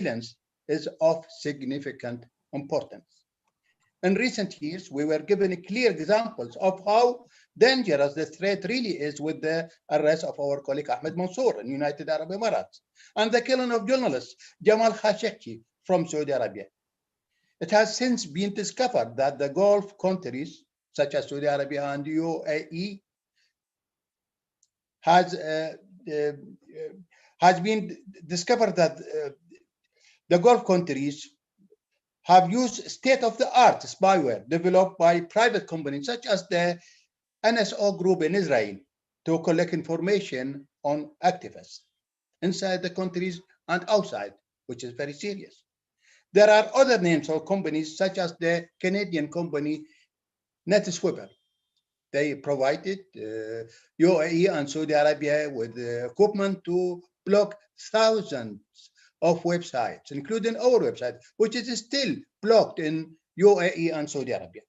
surveillance is of significant importance. In recent years, we were given clear examples of how dangerous the threat really is with the arrest of our colleague Ahmed Mansour in United Arab Emirates and the killing of journalist Jamal Khashoggi from Saudi Arabia. It has since been discovered that the Gulf countries, such as Saudi Arabia and UAE, has been discovered that the Gulf countries have used state-of-the-art spyware developed by private companies such as the NSO group in Israel to collect information on activists inside the countries and outside, which is very serious. There are other names of companies such as the Canadian company NetSweeper. They provided UAE and Saudi Arabia with equipment to block thousands of websites, including our website, which is still blocked in UAE and Saudi Arabia.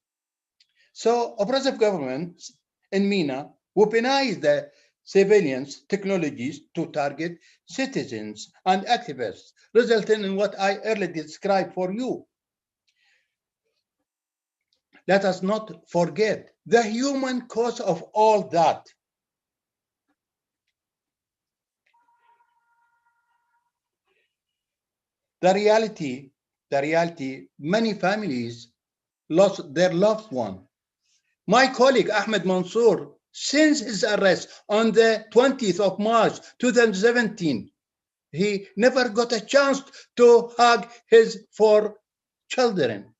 So oppressive governments in MENA weaponize the civilians' technologies to target citizens and activists, resulting in what I earlier described for you. Let us not forget the human cost of all that. The reality, many families lost their loved one. My colleague Ahmed Mansour, since his arrest on the 20th of March 2017, he never got a chance to hug his 4 children.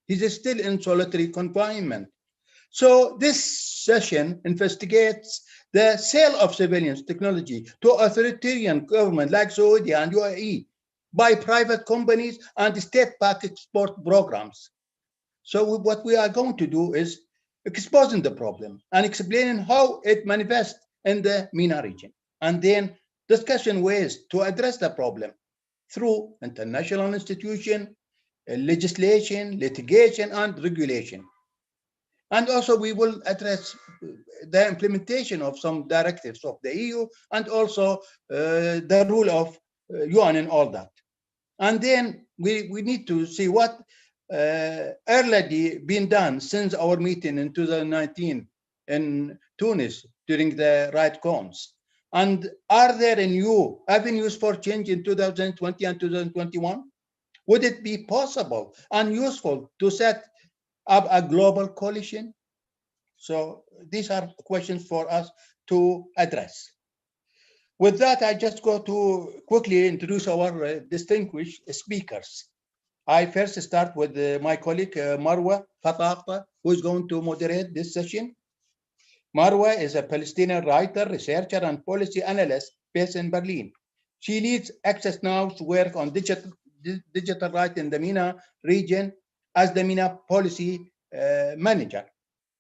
He's still in solitary confinement. So this session investigates the sale of civilians technology to authoritarian governments like Saudi and UAE by private companies and state-backed export programs. So what we are going to do is exposing the problem and explaining how it manifests in the MENA region, and then discussing ways to address the problem through international institutions, legislation, litigation, and regulation. And also we will address the implementation of some directives of the EU and also the rule of UN and all that. And then we need to see what earlier been done since our meeting in 2019 in Tunis during the right cones. And are there new avenues for change in 2020 and 2021? Would it be possible and useful to set up a global coalition? So these are questions for us to address. With that, I just go to quickly introduce our distinguished speakers. I first start with my colleague Marwa Fatafta, who is going to moderate this session. Marwa is a Palestinian writer, researcher, and policy analyst based in Berlin. She leads Access Now's work on digital rights in the MENA region as the MENA policy manager.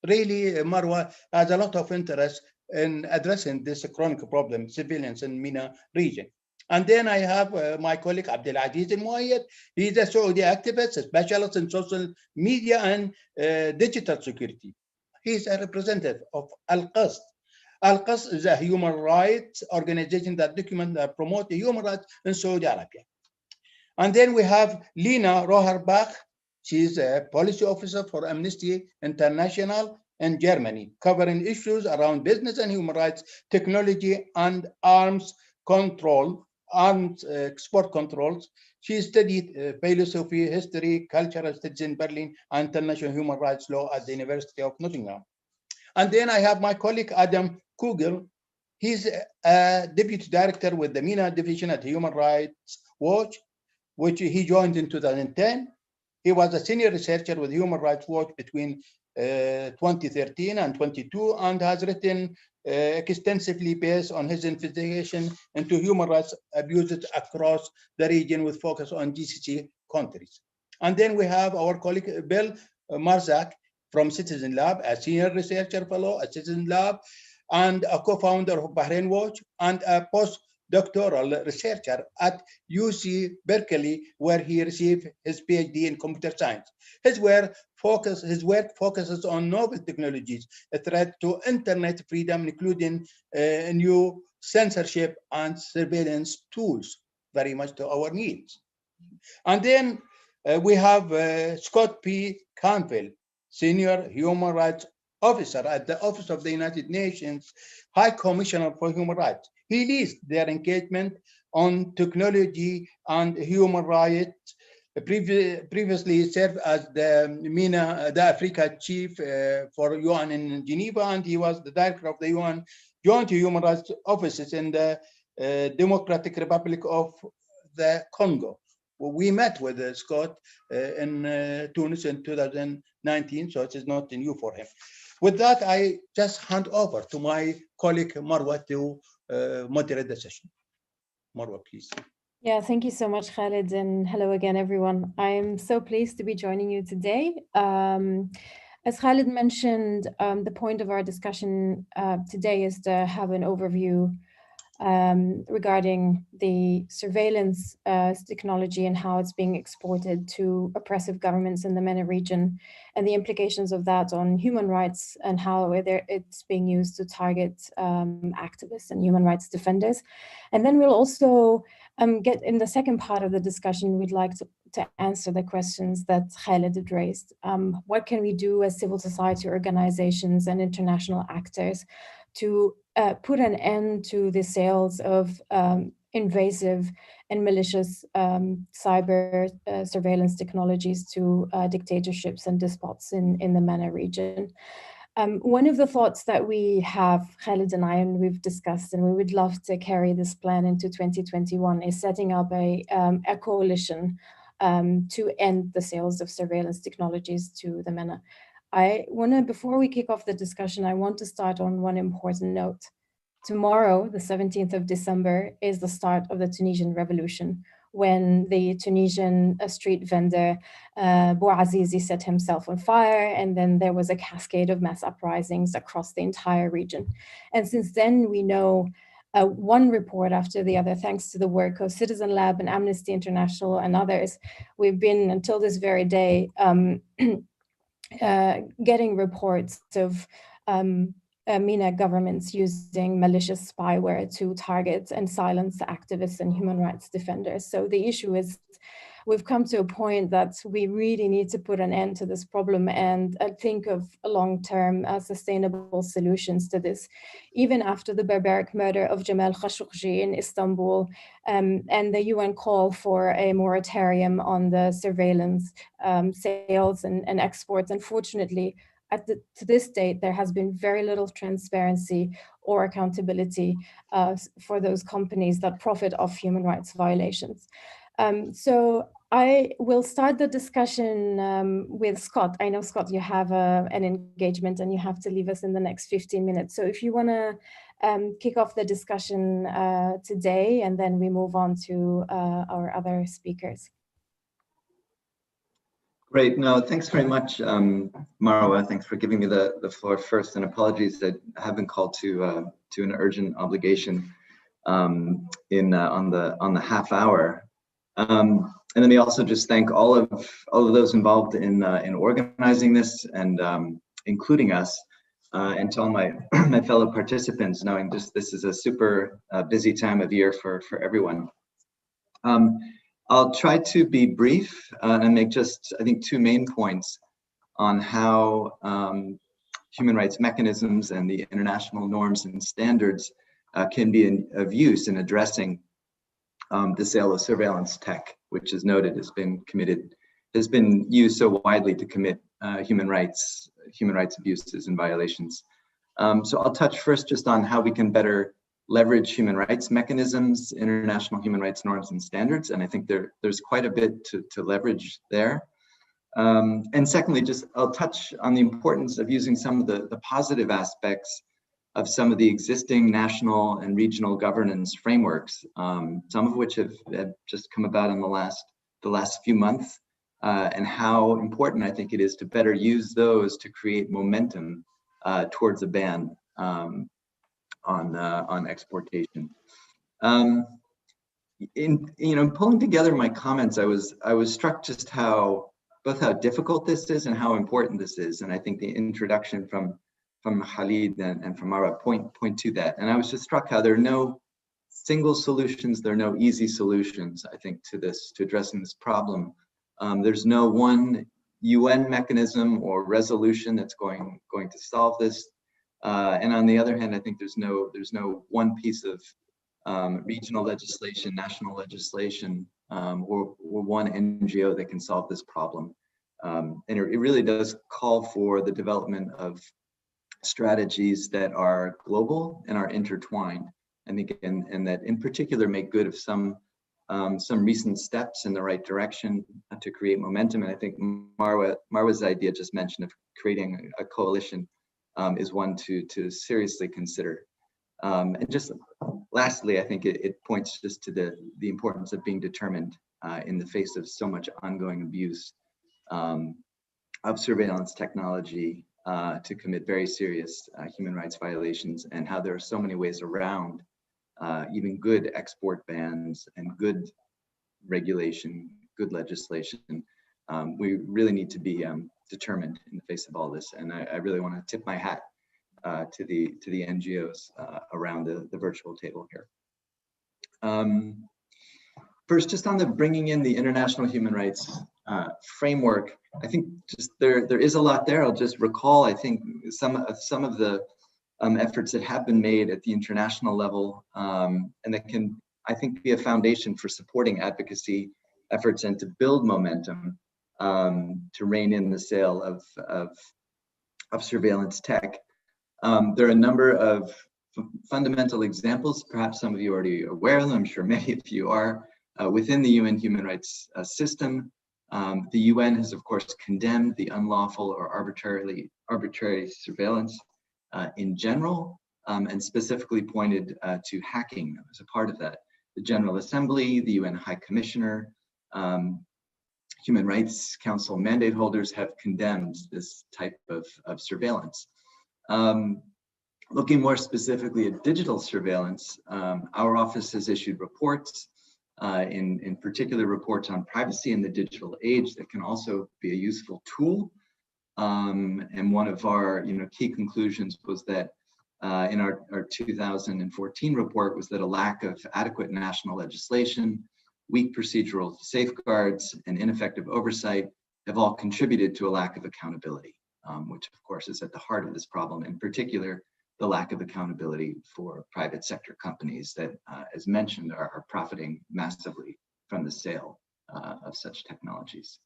Really, Marwa has a lot of interest in addressing this chronic problem, civilians in MENA region. And then I have my colleague Abdulaziz Almoayyad. He's a Saudi activist, a specialist in social media and digital security. He's a representative of ALQST. ALQST is a human rights organization that documents and promotes human rights in Saudi Arabia. And then we have Lena Rohrbach. She's a policy officer for Amnesty International in Germany, covering issues around business and human rights, technology, and arms export controls. She studied philosophy, history, cultural studies in Berlin, and international human rights law at the University of Nottingham. And then I have my colleague Adam Coogle. He's a deputy director with the MENA division at Human Rights Watch, which he joined in 2010. He was a senior researcher with Human Rights Watch between 2013 and 22, and has written extensively based on his investigation into human rights abuses across the region with focus on GCC countries. And then we have our colleague Bill Marczak from Citizen Lab, a senior researcher fellow at Citizen Lab, and a co-founder of Bahrain Watch, and a postdoctoral researcher at UC Berkeley, where he received his PhD in computer science. His work focuses on novel technologies, a threat to internet freedom, including new censorship and surveillance tools, very much to our needs. And then we have Scott P. Campbell, Senior Human Rights Officer at the Office of the United Nations High Commissioner for Human Rights. He leads their engagement on technology and human rights. Previously he served as the MENA, the Africa Chief for UN in Geneva, and he was the Director of the UN Joint Human Rights Offices in the Democratic Republic of the Congo. We met with Scott in Tunis in 2019, so it is not new for him. With that, I just hand over to my colleague Marwa to moderate the session. Marwa, please. Yeah, thank you so much, Khalid, and hello again, everyone. I'm so pleased to be joining you today. As Khalid mentioned, the point of our discussion today is to have an overview regarding the surveillance technology and how it's being exported to oppressive governments in the MENA region and the implications of that on human rights and how it's being used to target activists and human rights defenders. And then we'll also get in the second part of the discussion, we'd like to answer the questions that Khalid had raised. What can we do as civil society organizations and international actors to put an end to the sales of invasive and malicious cyber surveillance technologies to dictatorships and despots in the MENA region. One of the thoughts that we have, Khalid and I, and we've discussed, and we would love to carry this plan into 2021, is setting up a coalition to end the sales of surveillance technologies to the MENA. I want to, before we kick off the discussion, I want to start on one important note. Tomorrow, the 17th of December, is the start of the Tunisian revolution, when the Tunisian street vendor, Bouazizi, set himself on fire, and then there was a cascade of mass uprisings across the entire region. And since then, we know one report after the other, thanks to the work of Citizen Lab and Amnesty International and others, we've been, until this very day, getting reports of MENA governments using malicious spyware to target and silence activists and human rights defenders. So the issue is, we've come to a point that we really need to put an end to this problem and think of long-term sustainable solutions to this. Even after the barbaric murder of Jamal Khashoggi in Istanbul and the UN call for a moratorium on the surveillance sales and exports, unfortunately, to this date, there has been very little transparency or accountability for those companies that profit off human rights violations. So I will start the discussion with Scott. I know, Scott, you have an engagement and you have to leave us in the next 15 minutes. So if you want to kick off the discussion today, and then we move on to our other speakers. Great. No, thanks very much, Marwa. Thanks for giving me the floor first, and apologies that I have been called to an urgent obligation on the half hour. And let me also just thank all of those involved in organizing this, and including us, and to all my fellow participants, knowing just this is a super busy time of year for everyone. I'll try to be brief and make just, I think, two main points on how human rights mechanisms and the international norms and standards can be of use in addressing the sale of surveillance tech, which is noted has been used so widely to commit human rights abuses and violations. So I'll touch first just on how we can better leverage human rights mechanisms, international human rights norms and standards, and I think there's quite a bit to leverage there. And secondly, I'll touch on the importance of using some of the positive aspects of some of the existing national and regional governance frameworks, some of which have just come about in the last few months, and how important I think it is to better use those to create momentum towards a ban on exportation. In pulling together my comments, I was struck just both how difficult this is and how important this is, and I think the introduction from Khalid and from Marwa point to that. And I was just struck how there are no single solutions. There are no easy solutions, I think, to addressing this problem. There's no one UN mechanism or resolution that's going to solve this. And on the other hand, I think there's no one piece of regional legislation, national legislation, or one NGO that can solve this problem. And it really does call for the development of strategies that are global and are intertwined. I think, and that in particular make good of some recent steps in the right direction to create momentum. And I think Marwa's idea just mentioned of creating a coalition is one to seriously consider. And just lastly, I think it points just to the importance of being determined in the face of so much ongoing abuse of surveillance technology to commit very serious human rights violations, and how there are so many ways around even good export bans and good regulation, good legislation. We really need to be determined in the face of all this. And I really want to tip my hat to the NGOs around the virtual table here. First, just on the bringing in the international human rights framework, I think just there is a lot there. I'll just recall, I think, some of the efforts that have been made at the international level, and that can, I think, be a foundation for supporting advocacy efforts and to build momentum to rein in the sale of surveillance tech. There are a number of fundamental examples. Perhaps some of you are already aware of them. I'm sure many of you are. Within the UN human rights system, the UN has, of course, condemned the unlawful or arbitrary surveillance in general, and specifically pointed to hacking as a part of that. The General Assembly, the UN High Commissioner, Human Rights Council mandate holders have condemned this type of surveillance. Looking more specifically at digital surveillance, our office has issued reports, in particular reports on privacy in the digital age that can also be a useful tool. And one of our key conclusions was that in our 2014 report was that a lack of adequate national legislation, weak procedural safeguards, and ineffective oversight have all contributed to a lack of accountability, which of course is at the heart of this problem, in particular, the lack of accountability for private sector companies that, as mentioned, are profiting massively from the sale of such technologies.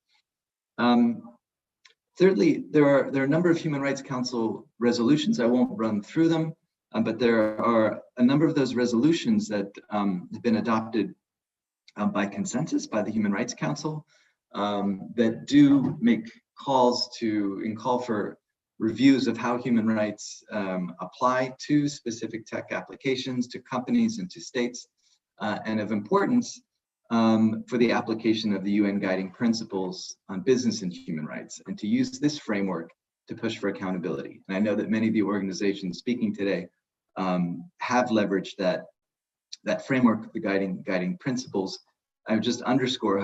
Thirdly, there are a number of Human Rights Council resolutions. I won't run through them, but there are a number of those resolutions that have been adopted by consensus by the Human Rights Council that do make calls and call for reviews of how human rights apply to specific tech applications, to companies and to states, and of importance for the application of the UN guiding principles on business and human rights, and to use this framework to push for accountability. And I know that many of the organizations speaking today have leveraged that framework, the guiding principles. I would just underscore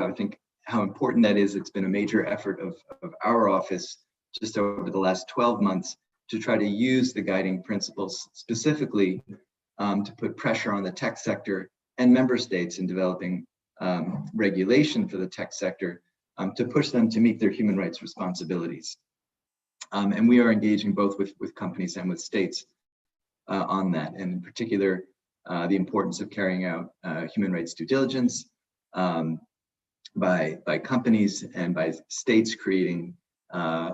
how important that is. It's been a major effort of our office just over the last 12 months to try to use the guiding principles specifically to put pressure on the tech sector and member states in developing regulation for the tech sector to push them to meet their human rights responsibilities. And we are engaging both with companies and with states on that, and in particular, the importance of carrying out human rights due diligence by companies and by states, creating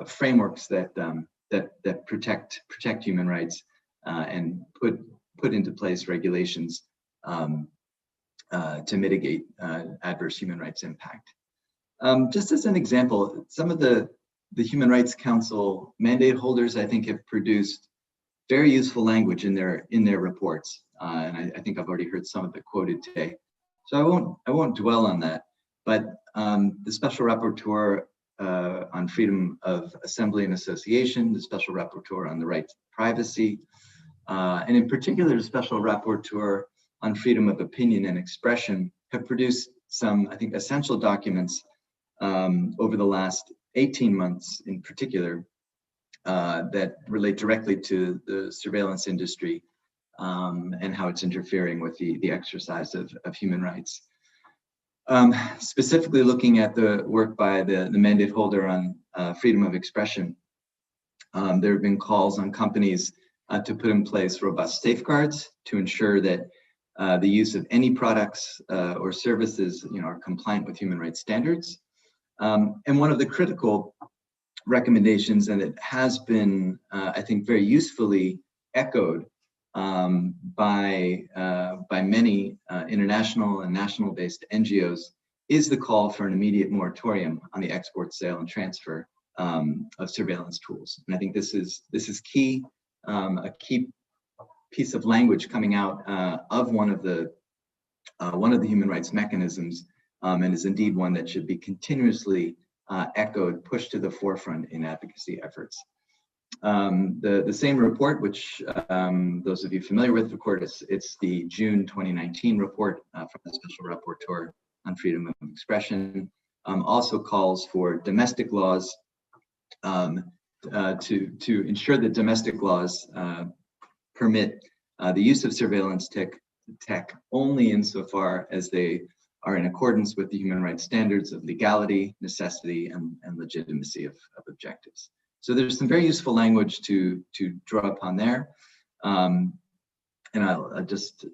frameworks that protect human rights and put into place regulations to mitigate adverse human rights impact. Just as an example, some of the Human Rights Council mandate holders, I think, have produced very useful language in their reports, and I think I've already heard some of it quoted today. So I won't dwell on that. But the Special Rapporteur on freedom of assembly and association, the Special Rapporteur on the right to privacy, and in particular, the Special Rapporteur on freedom of opinion and expression have produced some, I think, essential documents over the last 18 months in particular that relate directly to the surveillance industry and how it's interfering with the exercise of human rights. Specifically looking at the work by the mandate holder on freedom of expression, there have been calls on companies to put in place robust safeguards to ensure that the use of any products or services, are compliant with human rights standards. And one of the critical recommendations, and it has been, I think, very usefully echoed by many international and national-based NGOs, is the call for an immediate moratorium on the export, sale, and transfer of surveillance tools. And I think this is key, a key piece of language coming out of one of the human rights mechanisms, and is indeed one that should be continuously echoed, pushed to the forefront in advocacy efforts. The same report, which those of you familiar with, of course, it's the June 2019 report from the Special Rapporteur on Freedom of Expression, also calls for domestic laws to ensure that domestic laws permit the use of surveillance tech only insofar as they are in accordance with the human rights standards of legality, necessity, and legitimacy of objectives. So there's some very useful language to draw upon there. And I just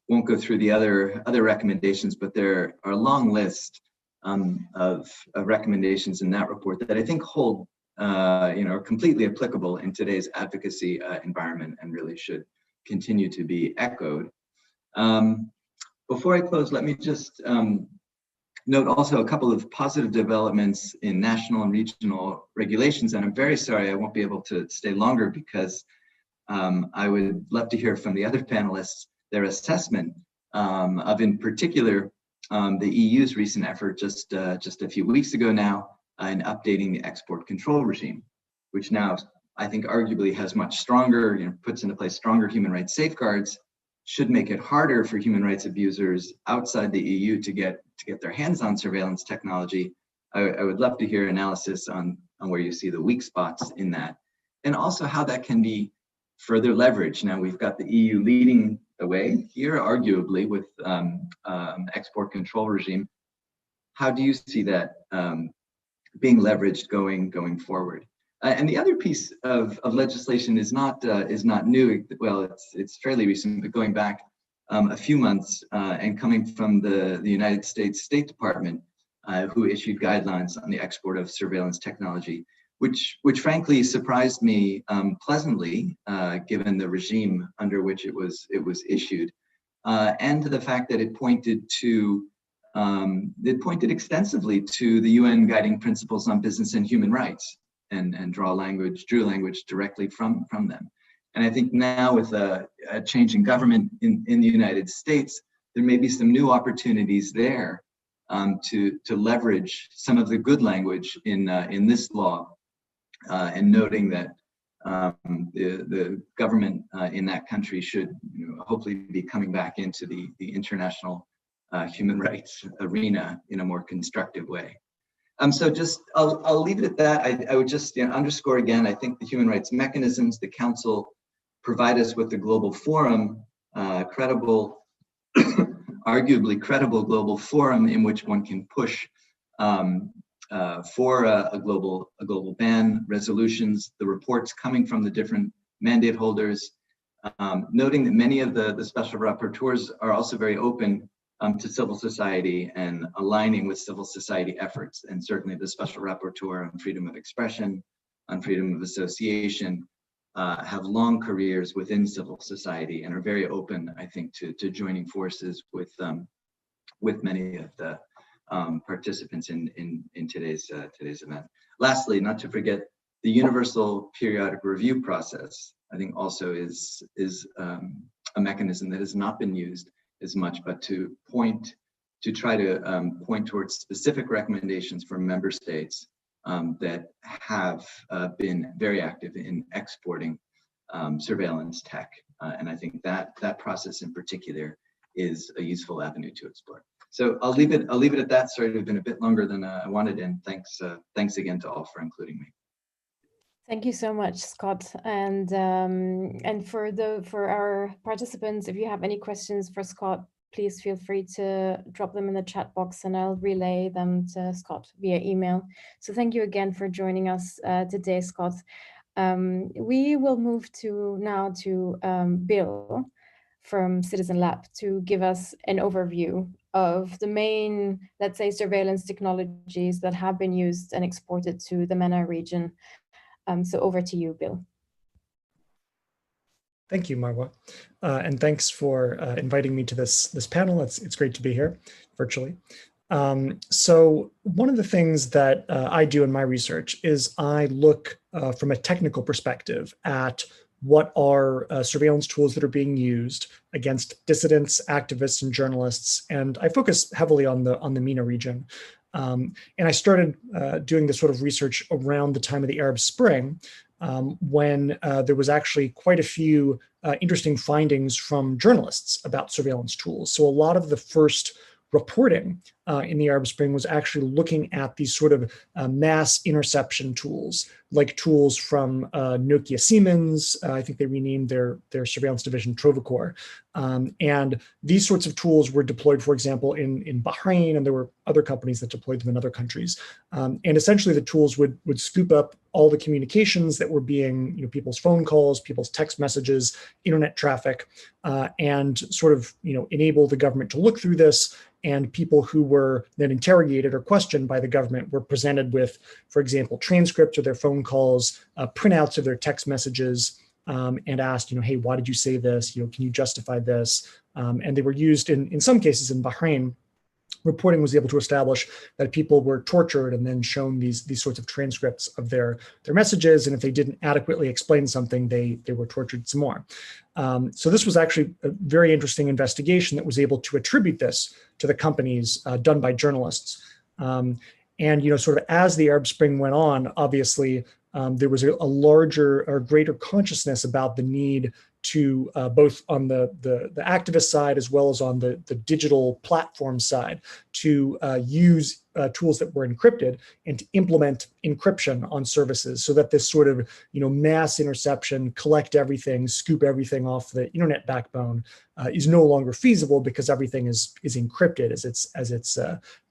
won't go through the other recommendations, but there are a long list of recommendations in that report that I think hold, are completely applicable in today's advocacy environment and really should continue to be echoed. Before I close, let me just note also a couple of positive developments in national and regional regulations. And I'm very sorry I won't be able to stay longer because I would love to hear from the other panelists their assessment of, in particular, the EU's recent effort just a few weeks ago now in updating the export control regime, which now I think arguably has much stronger, puts into place stronger human rights safeguards, should make it harder for human rights abusers outside the EU to get their hands on surveillance technology. I would love to hear analysis on where you see the weak spots in that, and also how that can be further leveraged. Now we've got the EU leading the way here, arguably, with export control regime. How do you see that being leveraged going forward? And the other piece of legislation is not new. Well, it's fairly recent, but going back a few months and coming from the United States State Department, who issued guidelines on the export of surveillance technology, which frankly surprised me pleasantly, given the regime under which it was issued, and to the fact that it pointed extensively to the UN guiding principles on business and human rights, and drew language directly from them. And I think now with a change in government in the United States, there may be some new opportunities there to leverage some of the good language in this law, and noting that the government in that country should hopefully be coming back into the international human rights arena in a more constructive way. So just I'll leave it at that. I would just underscore again, I think the human rights mechanisms, the Council, provide us with a global forum, credible, arguably credible global forum in which one can push for a global ban, resolutions, the reports coming from the different mandate holders, noting that many of the special rapporteurs are also very open to civil society and aligning with civil society efforts. And certainly the special rapporteur on freedom of expression, on freedom of association, have long careers within civil society and are very open, I think, to joining forces with many of the participants in today's event. Lastly, not to forget, the universal periodic review process, I think also is a mechanism that has not been used as much, but to try to point towards specific recommendations from member states that have been very active in exporting surveillance tech. And I think that process in particular is a useful avenue to explore. So I'll leave it at that. Sorry to have been a bit longer than I wanted, and thanks again to all for including me. Thank you so much, Scott. And for our participants, if you have any questions for Scott, please feel free to drop them in the chat box and I'll relay them to Scott via email. So thank you again for joining us today, Scott. We will move now to Bill from Citizen Lab to give us an overview of the main, let's say, surveillance technologies that have been used and exported to the MENA region. So over to you, Bill. Thank you, Marwa. And thanks for inviting me to this panel. It's great to be here virtually. So one of the things that I do in my research is I look from a technical perspective at what are surveillance tools that are being used against dissidents, activists, and journalists. And I focus heavily on the MENA region. And I started doing this sort of research around the time of the Arab Spring, when there was actually quite a few interesting findings from journalists about surveillance tools. So a lot of the first reporting in the Arab Spring was actually looking at these sort of mass interception tools, like tools from Nokia Siemens. I think they renamed their surveillance division Trovacor. And these sorts of tools were deployed, for example, in Bahrain, and there were other companies that deployed them in other countries. And essentially the tools would scoop up all the communications that were being, people's phone calls, people's text messages, internet traffic, and sort of, enable the government to look through this. And people who were then interrogated or questioned by the government were presented with, for example, transcripts of their phone calls, printouts of their text messages, and asked, hey, why did you say this? Can you justify this? And they were used in some cases in Bahrain. Reporting was able to establish that people were tortured and then shown these sorts of transcripts of their messages. And if they didn't adequately explain something, they were tortured some more. So this was actually a very interesting investigation that was able to attribute this to the companies done by journalists. And, sort of as the Arab Spring went on, obviously, there was a larger or greater consciousness about the need to both on the activist side as well as on the digital platform side to use tools that were encrypted and to implement encryption on services so that this sort of mass interception, collect everything, scoop everything off the internet backbone is no longer feasible because everything is encrypted as it's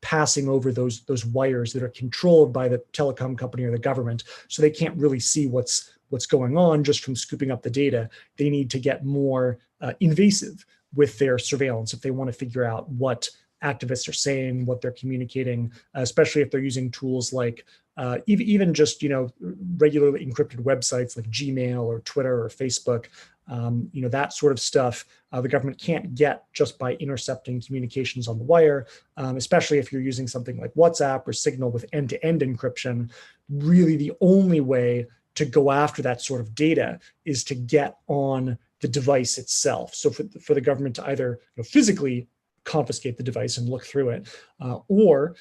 passing over those wires that are controlled by the telecom company or the government, so they can't really see what's going on just from scooping up the data. They need to get more invasive with their surveillance if they want to figure out what activists are saying, what they're communicating, especially if they're using tools like even just regularly encrypted websites like Gmail or Twitter or Facebook. That sort of stuff the government can't get just by intercepting communications on the wire, especially if you're using something like WhatsApp or Signal with end-to-end encryption. Really, the only way to go after that sort of data is to get on the device itself. So for the government to either physically confiscate the device and look through it, or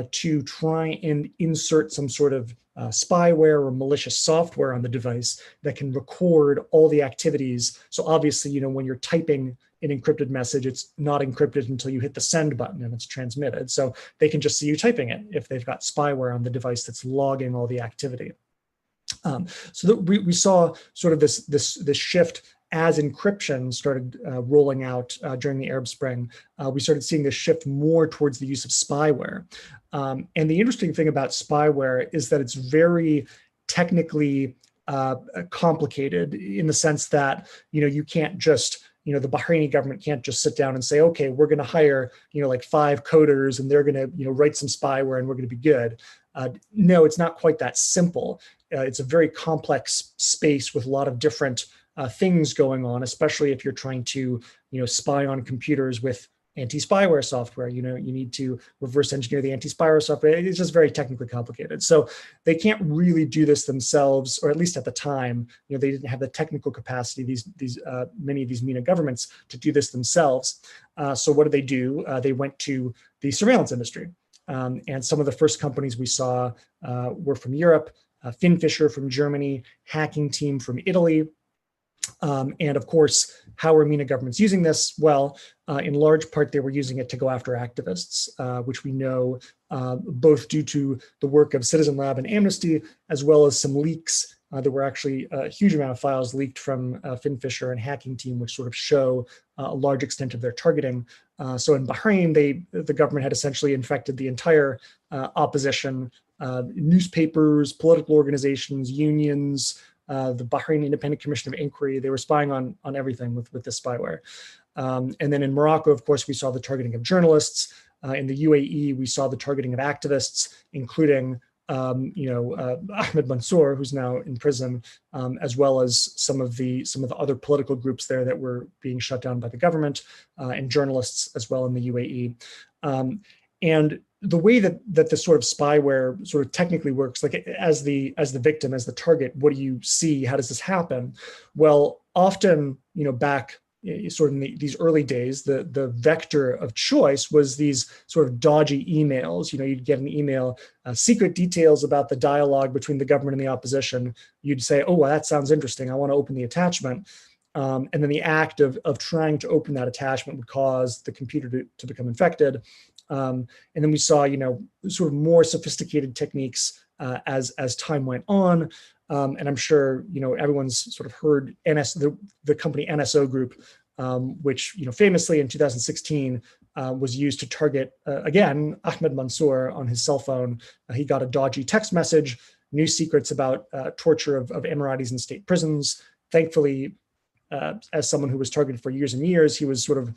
to try and insert some sort of spyware or malicious software on the device that can record all the activities. So obviously, when you're typing an encrypted message, it's not encrypted until you hit the send button and it's transmitted. So they can just see you typing it if they've got spyware on the device that's logging all the activity. So that we saw sort of this shift as encryption started rolling out during the Arab Spring. We started seeing this shift more towards the use of spyware. And the interesting thing about spyware is that it's very technically complicated in the sense that you can't just the Bahraini government can't just sit down and say, okay, we're going to hire like 5 coders and they're going to write some spyware and we're going to be good. No, it's not quite that simple. It's a very complex space with a lot of different things going on, especially if you're trying to, spy on computers with anti-spyware software. You need to reverse engineer the anti-spyware software. It's just very technically complicated. So they can't really do this themselves, or at least at the time, they didn't have the technical capacity, many of these MENA governments, to do this themselves. So what did they do? They went to the surveillance industry. And some of the first companies we saw were from Europe, Finfisher from Germany, Hacking Team from Italy. And of course, how are MENA governments using this? Well, in large part, they were using it to go after activists, which we know both due to the work of Citizen Lab and Amnesty, as well as some leaks there were actually a huge amount of files leaked from Finn Fisher and Hacking Team, which sort of show a large extent of their targeting. So in Bahrain, the government had essentially infected the entire opposition, newspapers, political organizations, unions, the Bahrain Independent Commission of Inquiry. They were spying on everything with this spyware. And then in Morocco, of course, we saw the targeting of journalists. In the UAE, we saw the targeting of activists, including Ahmed Mansour, who's now in prison, as well as some of the other political groups there that were being shut down by the government, and journalists as well in the UAE. And the way that this sort of spyware sort of technically works, like as the victim, as the target, what do you see? How does this happen? Well, often, back sort of in these early days, the vector of choice was these sort of dodgy emails. You'd get an email, secret details about the dialogue between the government and the opposition. You'd say, oh, well, that sounds interesting. I want to open the attachment. And then the act of trying to open that attachment would cause the computer to become infected. And then we saw, sort of more sophisticated techniques as time went on. And I'm sure, everyone's sort of heard the company NSO Group, which, famously in 2016 was used to target, again, Ahmed Mansour on his cell phone. He got a dodgy text message, new secrets about torture of Emiratis in state prisons. Thankfully, as someone who was targeted for years and years, he was sort of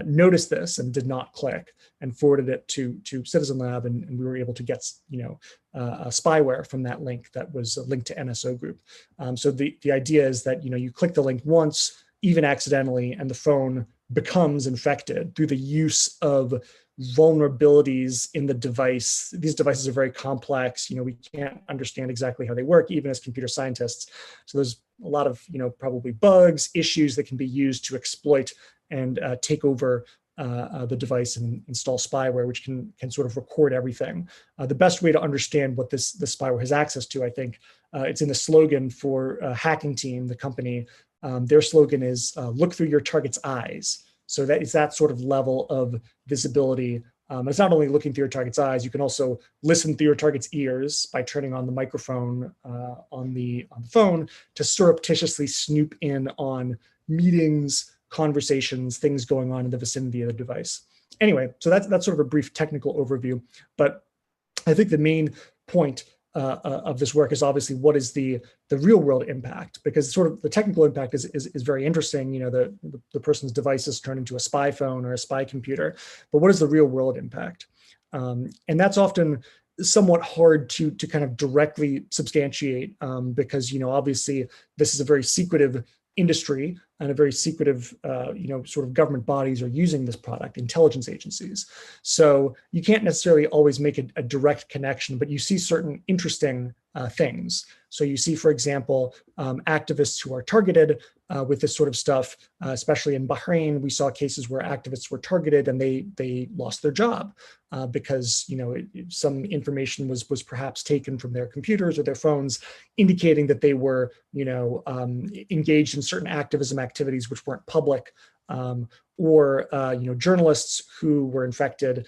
noticed this and did not click and forwarded it to Citizen Lab, and we were able to get spyware from that link that was linked to NSO Group. So the idea is that you click the link once, even accidentally, and the phone becomes infected through the use of vulnerabilities in the device. These devices are very complex. We can't understand exactly how they work, even as computer scientists. So there's a lot of, probably bugs, issues that can be used to exploit and take over the device and install spyware, which can sort of record everything. The best way to understand what this spyware has access to, I think, it's in the slogan for Hacking Team, the company. Their slogan is "Look through your target's eyes." So that is that sort of level of visibility. It's not only looking through your target's eyes, you can also listen through your target's ears by turning on the microphone on the phone to surreptitiously snoop in on meetings, conversations, things going on in the vicinity of the device. Anyway, so that's sort of a brief technical overview. But I think the main point of this work is obviously what is the real world impact, because sort of the technical impact is very interesting. The person's device is turned into a spy phone or a spy computer, but what is the real world impact? And that's often somewhat hard to kind of directly substantiate because, obviously this is a very secretive industry and a very secretive, sort of government bodies are using this product, intelligence agencies. So you can't necessarily always make a direct connection, but you see certain interesting things. So you see, for example, activists who are targeted with this sort of stuff, especially in Bahrain. We saw cases where activists were targeted and they lost their job because some information was perhaps taken from their computers or their phones, indicating that they were engaged in certain activism activities which weren't public. Or journalists who were infected,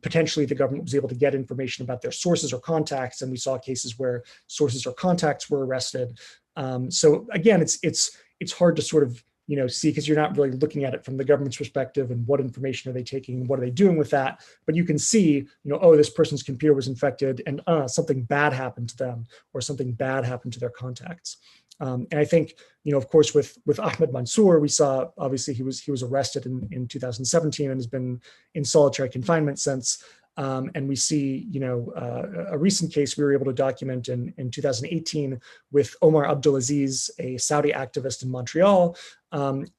potentially the government was able to get information about their sources or contacts, and we saw cases where sources or contacts were arrested. So again, it's hard to sort of see, because you're not really looking at it from the government's perspective and what information are they taking and what are they doing with that. But you can see, oh, this person's computer was infected and something bad happened to them or something bad happened to their contacts. And I think, of course, with Ahmed Mansour, we saw, obviously, he was arrested in 2017 and has been in solitary confinement since. And we see, a recent case we were able to document in 2018 with Omar Abdulaziz, a Saudi activist in Montreal.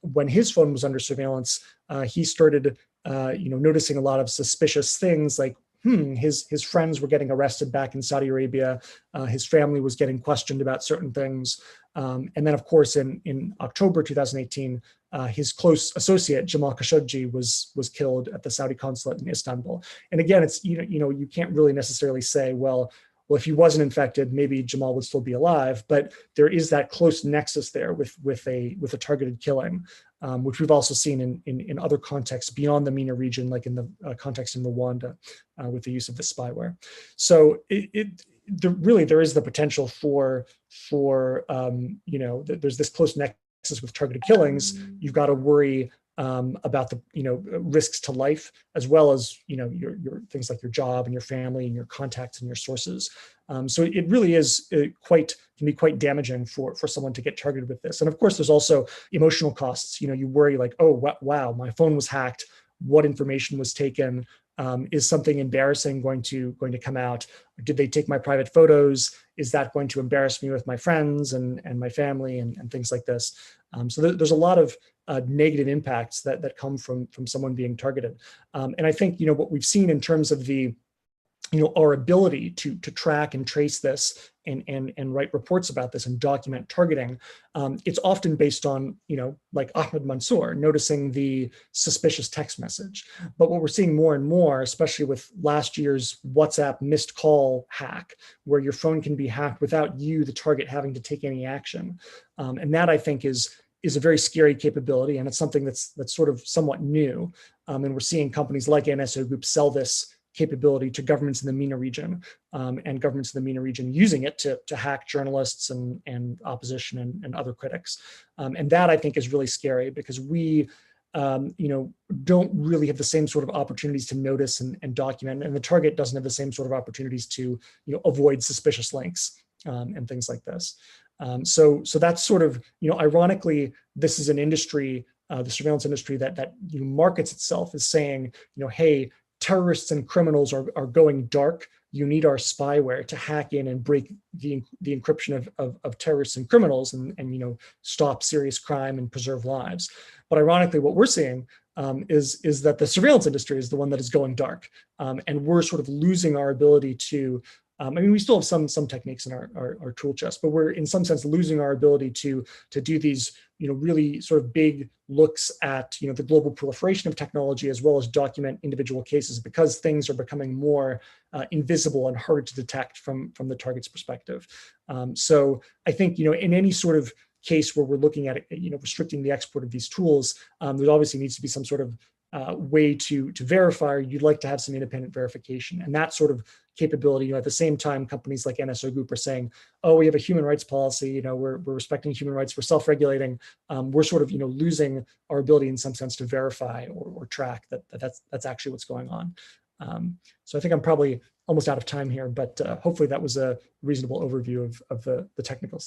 When his phone was under surveillance, he started, noticing a lot of suspicious things like, his friends were getting arrested back in Saudi Arabia. His family was getting questioned about certain things. And then, of course, in October 2018, his close associate, Jamal Khashoggi, was killed at the Saudi consulate in Istanbul. And again, it's, you can't really necessarily say, well, if he wasn't infected, maybe Jamal would still be alive. But there is that close nexus there with a targeted killing, which we've also seen in other contexts beyond the MENA region, like in the context in Rwanda, with the use of the spyware. So there is the potential for there's this close nexus with targeted killings. You've got to worry about the risks to life, as well as your things like your job and your family and your contacts and your sources. So it really is can be quite damaging for someone to get targeted with this. And of course, there's also emotional costs. You worry like, oh wow, my phone was hacked. What information was taken? Is something embarrassing going to come out? Did they take my private photos? Is that going to embarrass me with my friends and my family and things like this? So there's a lot of negative impacts that come from someone being targeted. And I think what we've seen in terms of the our ability to track and trace this and write reports about this and document targeting, it's often based on, like Ahmed Mansour noticing the suspicious text message. But what we're seeing more and more, especially with last year's WhatsApp missed call hack, where your phone can be hacked without you, the target, having to take any action. And that, I think, is a very scary capability, and it's something that's sort of somewhat new. And we're seeing companies like NSO Group sell this capability to governments in the MENA region, and governments in the MENA region using it to hack journalists and opposition and other critics. And that, I think, is really scary, because we don't really have the same sort of opportunities to notice and document, and the target doesn't have the same sort of opportunities to avoid suspicious links and things like this. So that's sort of, ironically, this is an industry, the surveillance industry that markets itself as saying, hey, terrorists and criminals are going dark. You need our spyware to hack in and break the encryption of terrorists and criminals and stop serious crime and preserve lives. But ironically, what we're seeing is that the surveillance industry is the one that is going dark, and we're sort of losing our ability to. We still have some techniques in our tool chest, but we're in some sense losing our ability to do these really sort of big looks at the global proliferation of technology, as well as document individual cases, because things are becoming more invisible and harder to detect from the target's perspective. So I think in any sort of case where we're looking at restricting the export of these tools, there obviously needs to be some sort of way to verify. You'd like to have some independent verification, and that sort of capability. At the same time, companies like NSO Group are saying, "Oh, we have a human rights policy. We're respecting human rights. We're self-regulating." We're sort of losing our ability in some sense to verify or track that's actually what's going on. So I think I'm probably almost out of time here, but hopefully that was a reasonable overview of the technical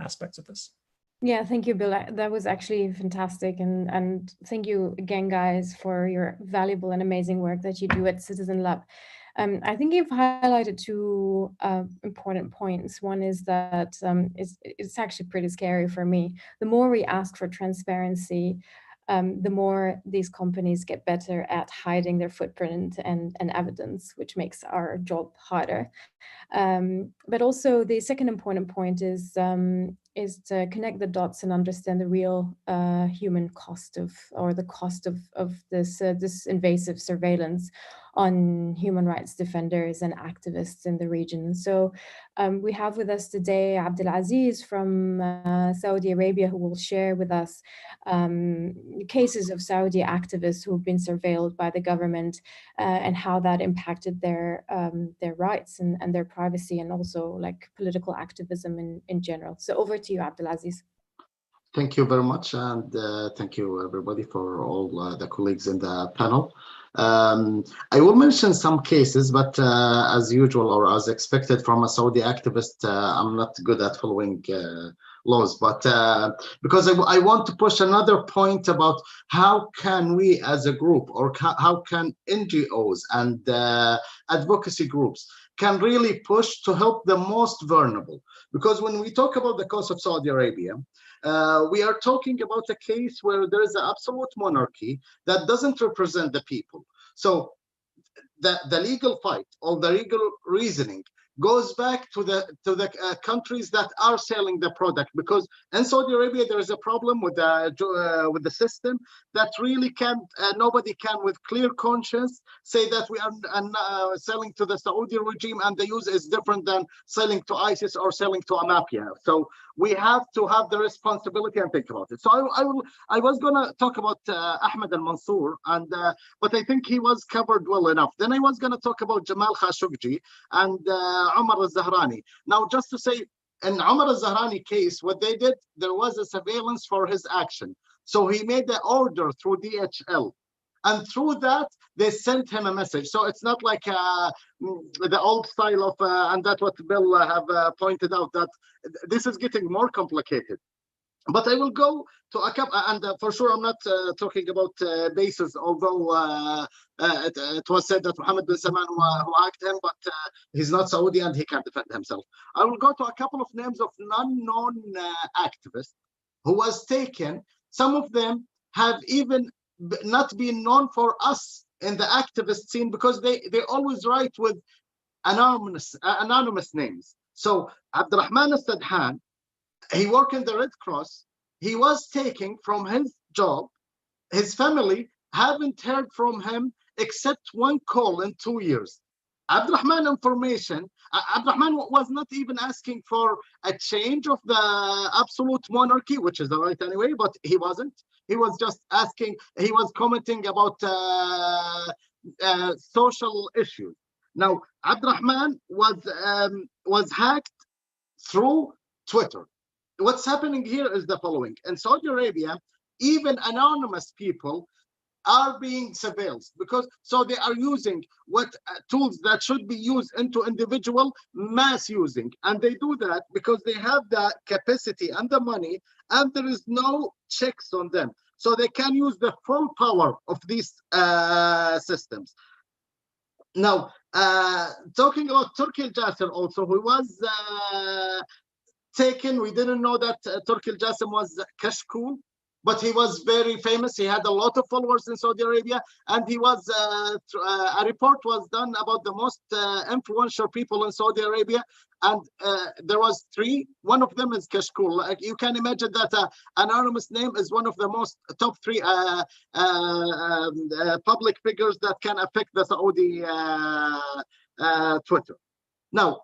aspects of this. Yeah, thank you, Bill. That was actually fantastic. And thank you again, guys, for your valuable and amazing work that you do at Citizen Lab. I think you've highlighted two important points. One is that it's actually pretty scary for me. The more we ask for transparency, the more these companies get better at hiding their footprint and evidence, which makes our job harder. But also the second important point is to connect the dots and understand the real human cost of this invasive surveillance on human rights defenders and activists in the region. So we have with us today Abdulaziz from Saudi Arabia, who will share with us cases of Saudi activists who have been surveilled by the government and how that impacted their rights and their privacy, and also like political activism in general. So over to you, Abdulaziz. Thank you very much, and thank you everybody for all the colleagues in the panel. I will mention some cases, but as usual or as expected from a Saudi activist, I'm not good at following laws, but because I want to push another point about how can we as a group, or how can NGOs and advocacy groups can really push to help the most vulnerable. Because when we talk about the cause of Saudi Arabia, we are talking about a case where there is an absolute monarchy that doesn't represent the people. So the legal fight or the legal reasoning goes back to the countries that are selling the product, because in Saudi Arabia there is a problem with the system that really can't nobody can with clear conscience say that we are selling to the Saudi regime and the use is different than selling to ISIS or selling to a mafia. So we have to have the responsibility and think about it. So I was gonna talk about Ahmed al-Mansour, and but I think he was covered well enough. Then I was gonna talk about Jamal Khashoggi and Omar al-Zahrani. Now, just to say, in Omar al-Zahrani case, what they did, there was a surveillance for his action. So he made the order through DHL. And through that, they sent him a message. So it's not like the old style of, and that's what Bill have pointed out, that this is getting more complicated. But I will go to a couple, and for sure I'm not talking about bases, although it was said that Mohammed bin Salman who hacked him, but he's not Saudi and he can't defend himself. I will go to a couple of names of non-known activists who was taken. Some of them have even not been known for us in the activist scene because they always write with anonymous names. So Abdurrahman al-Sadhan, he worked in the Red Cross. He was taken from his job. His family haven't heard from him except one call in 2 years. Abdurrahman information, Abdurrahman was not even asking for a change of the absolute monarchy, which is the right anyway, but he wasn't. He was just asking, he was commenting about social issues. Now, Abdurrahman was hacked through Twitter. What's happening here is the following. In Saudi Arabia, even anonymous people are being surveilled because so they are using what tools that should be used into individual mass using, and they do that because they have the capacity and the money, and there is no checks on them, so they can use the full power of these systems. Now, talking about Turki al-Jassim also, who was taken. We didn't know that Turki al-Jassim was Kashkul, but he was very famous. He had a lot of followers in Saudi Arabia, and he was a report was done about the most influential people in Saudi Arabia, and there was 3. One of them is Kashkul. Like you can imagine that anonymous name is one of the most top 3 public figures that can affect the Saudi Twitter. Now,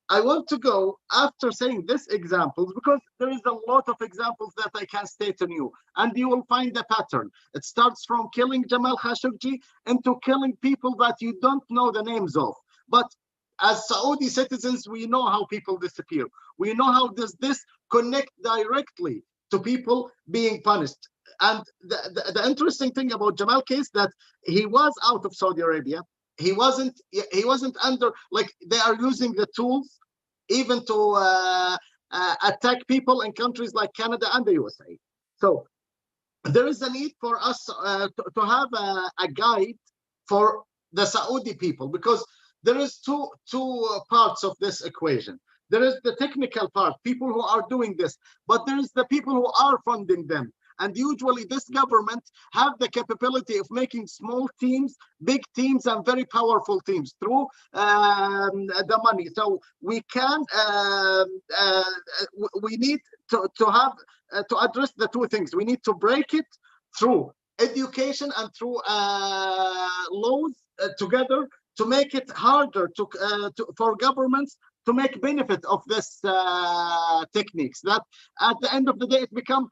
I want to go after saying these examples because there is a lot of examples that I can state on you, and you will find a pattern. It starts from killing Jamal Khashoggi into killing people that you don't know the names of. But as Saudi citizens, we know how people disappear. We know how does this connect directly to people being punished. And the interesting thing about Jamal case that he was out of Saudi Arabia. He wasn't under, like they are using the tools even to attack people in countries like Canada and the USA. So there is a need for us to have a guide for the Saudi people, because there is two parts of this equation. There is the technical part, people who are doing this, but there is the people who are funding them. And usually this government have the capability of making small teams, big teams, and very powerful teams through the money. So we can, we need to have, to address the 2 things. We need to break it through education and through laws together to make it harder for governments to make benefit of this techniques, that at the end of the day, it become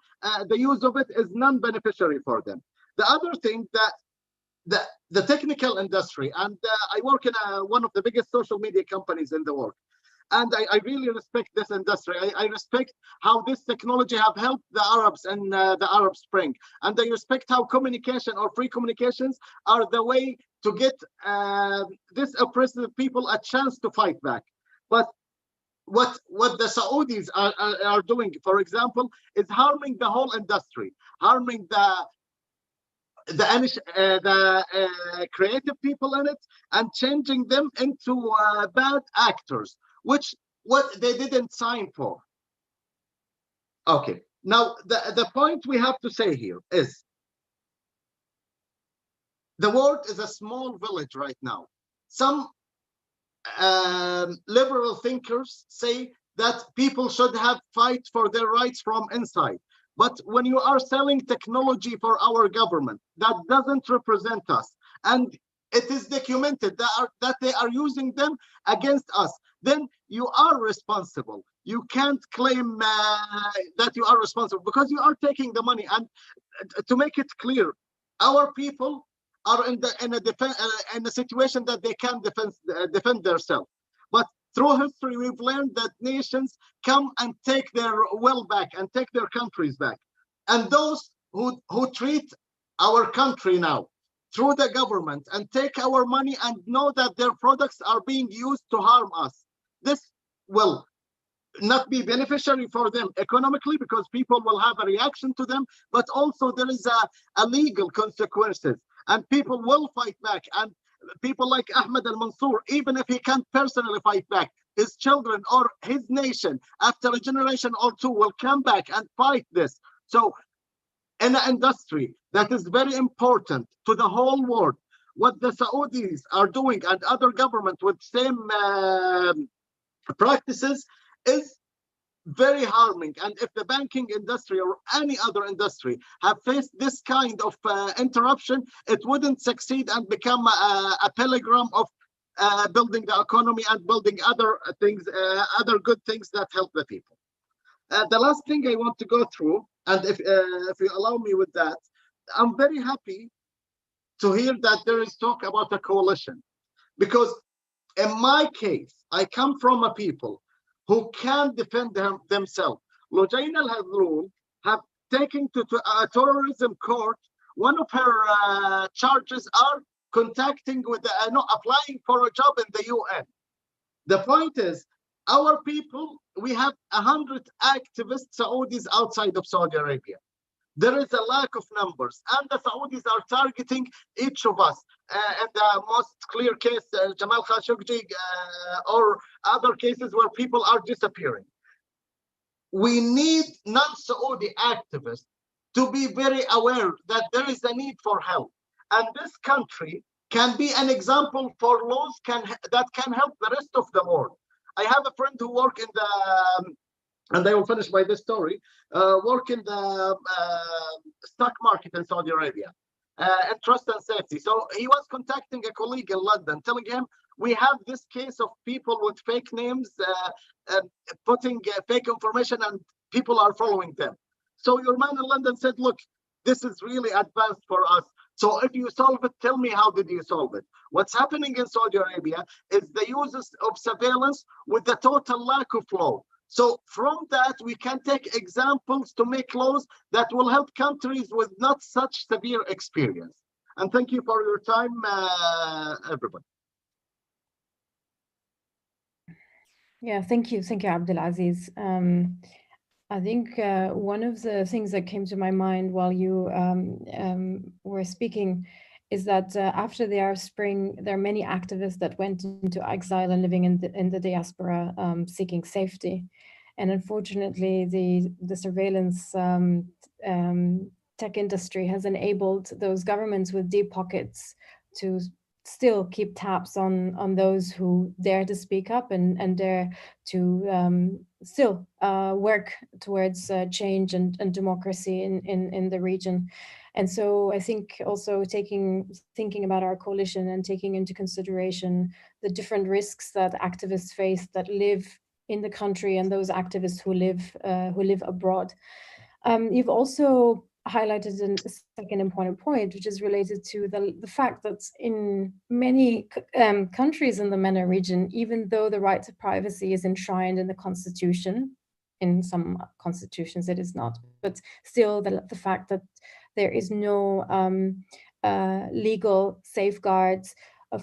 the use of it is non-beneficiary for them. The other thing that the technical industry, and I work in one of the biggest social media companies in the world, and I really respect this industry. I respect how this technology have helped the Arabs in the Arab Spring, and I respect how communication or free communications are the way to get this oppressive people a chance to fight back. But what the Saudis are doing, for example, is harming the whole industry, harming the creative people in it, and changing them into bad actors, which what they didn't sign for. Okay, now the point we have to say here is the world is a small village right now. Some liberal thinkers say that people should have fight for their rights from inside. But when you are selling technology for our government that doesn't represent us, and it is documented that they are using them against us, then you are responsible. You can't claim that you are responsible because you are taking the money. And to make it clear, our people are in a situation that they can defend themselves. But Through history, we've learned that nations come and take their will back and take their countries back. And those who treat our country now through the government and take our money and know that their products are being used to harm us, this will not be beneficiary for them economically, because people will have a reaction to them, but also there is a legal consequences, and people will fight back. And people like Ahmed al-Mansour, even if he can't personally fight back, his children or his nation after a generation or two will come back and fight this. So in an industry that is very important to the whole world, what the Saudis are doing and other governments with same practices is very harming. And if the banking industry or any other industry have faced this kind of interruption, it wouldn't succeed and become a pilgrim of building the economy and building other things, other good things that help the people. The last thing I want to go through, and if you allow me with that, I'm very happy to hear that there is talk about a coalition, because in my case, I come from a people who can defend themselves. Lujaina al-Hadroul have taken to a terrorism court. One of her charges are contacting with applying for a job in the UN. The point is, our people, we have 100 activist Saudis outside of Saudi Arabia. There is a lack of numbers, and the Saudis are targeting each of us. And the most clear case, Jamal Khashoggi, or other cases where people are disappearing. We need non-Saudi activists to be very aware that there is a need for help. And this country can be an example for laws that can help the rest of the world. I have a friend who works in the, and I will finish by this story, work in the stock market in Saudi Arabia, and trust and safety. So he was contacting a colleague in London, telling him, we have this case of people with fake names, putting fake information, and people are following them. So your man in London said, look, this is really advanced for us. So if you solve it, tell me, how did you solve it? What's happening in Saudi Arabia is the use of surveillance with the total lack of law. So from that, we can take examples to make laws that will help countries with not such severe experience. And thank you for your time, everybody. Yeah, thank you, Abdulaziz. I think one of the things that came to my mind while you were speaking is that after the Arab Spring, there are many activists that went into exile and living in the diaspora, seeking safety. And unfortunately, the surveillance tech industry has enabled those governments with deep pockets to still keep tabs on those who dare to speak up and dare to still work towards change and democracy in the region. And so I think also thinking about our coalition and taking into consideration the different risks that activists face that live in the country and those activists who live abroad. You've also highlighted a second important point, which is related to the fact that in many countries in the MENA region, even though the right to privacy is enshrined in the constitution, in some constitutions it is not, but still the fact that there is no legal safeguards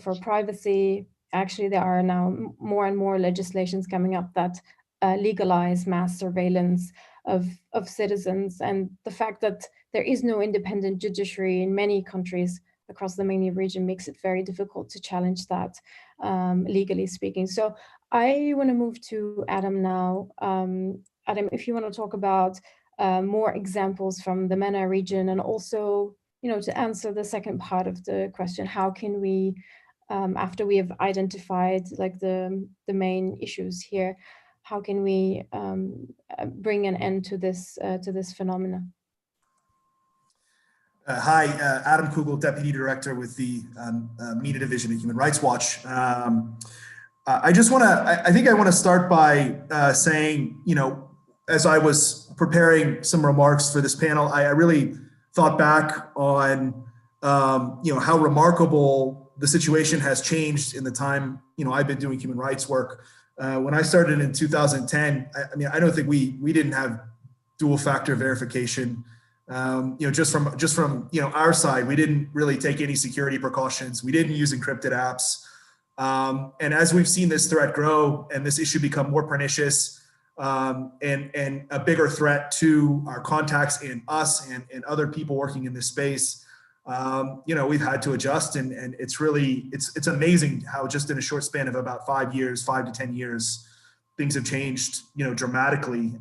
for privacy. Actually, there are now more and more legislations coming up that legalize mass surveillance of citizens, and the fact that there is no independent judiciary in many countries across the MENA region makes it very difficult to challenge that, legally speaking. So I want to move to Adam now. Adam, if you want to talk about more examples from the MENA region, and also, to answer the second part of the question, how can we, after we have identified like the main issues here, how can we bring an end to this phenomenon? Hi, Adam Coogle, Deputy Director with the MENA Division at Human Rights Watch. I think I want to start by saying, as I was preparing some remarks for this panel, I really thought back on, how remarkable the situation has changed in the time, I've been doing human rights work When I started in 2010, I mean, I don't think we didn't have dual factor verification. Just from our side, we didn't really take any security precautions. We didn't use encrypted apps. And as we've seen this threat grow and this issue become more pernicious, and a bigger threat to our contacts and us and other people working in this space, we've had to adjust, and it's really, it's amazing how just in a short span of about 5 to 10 years, things have changed, dramatically.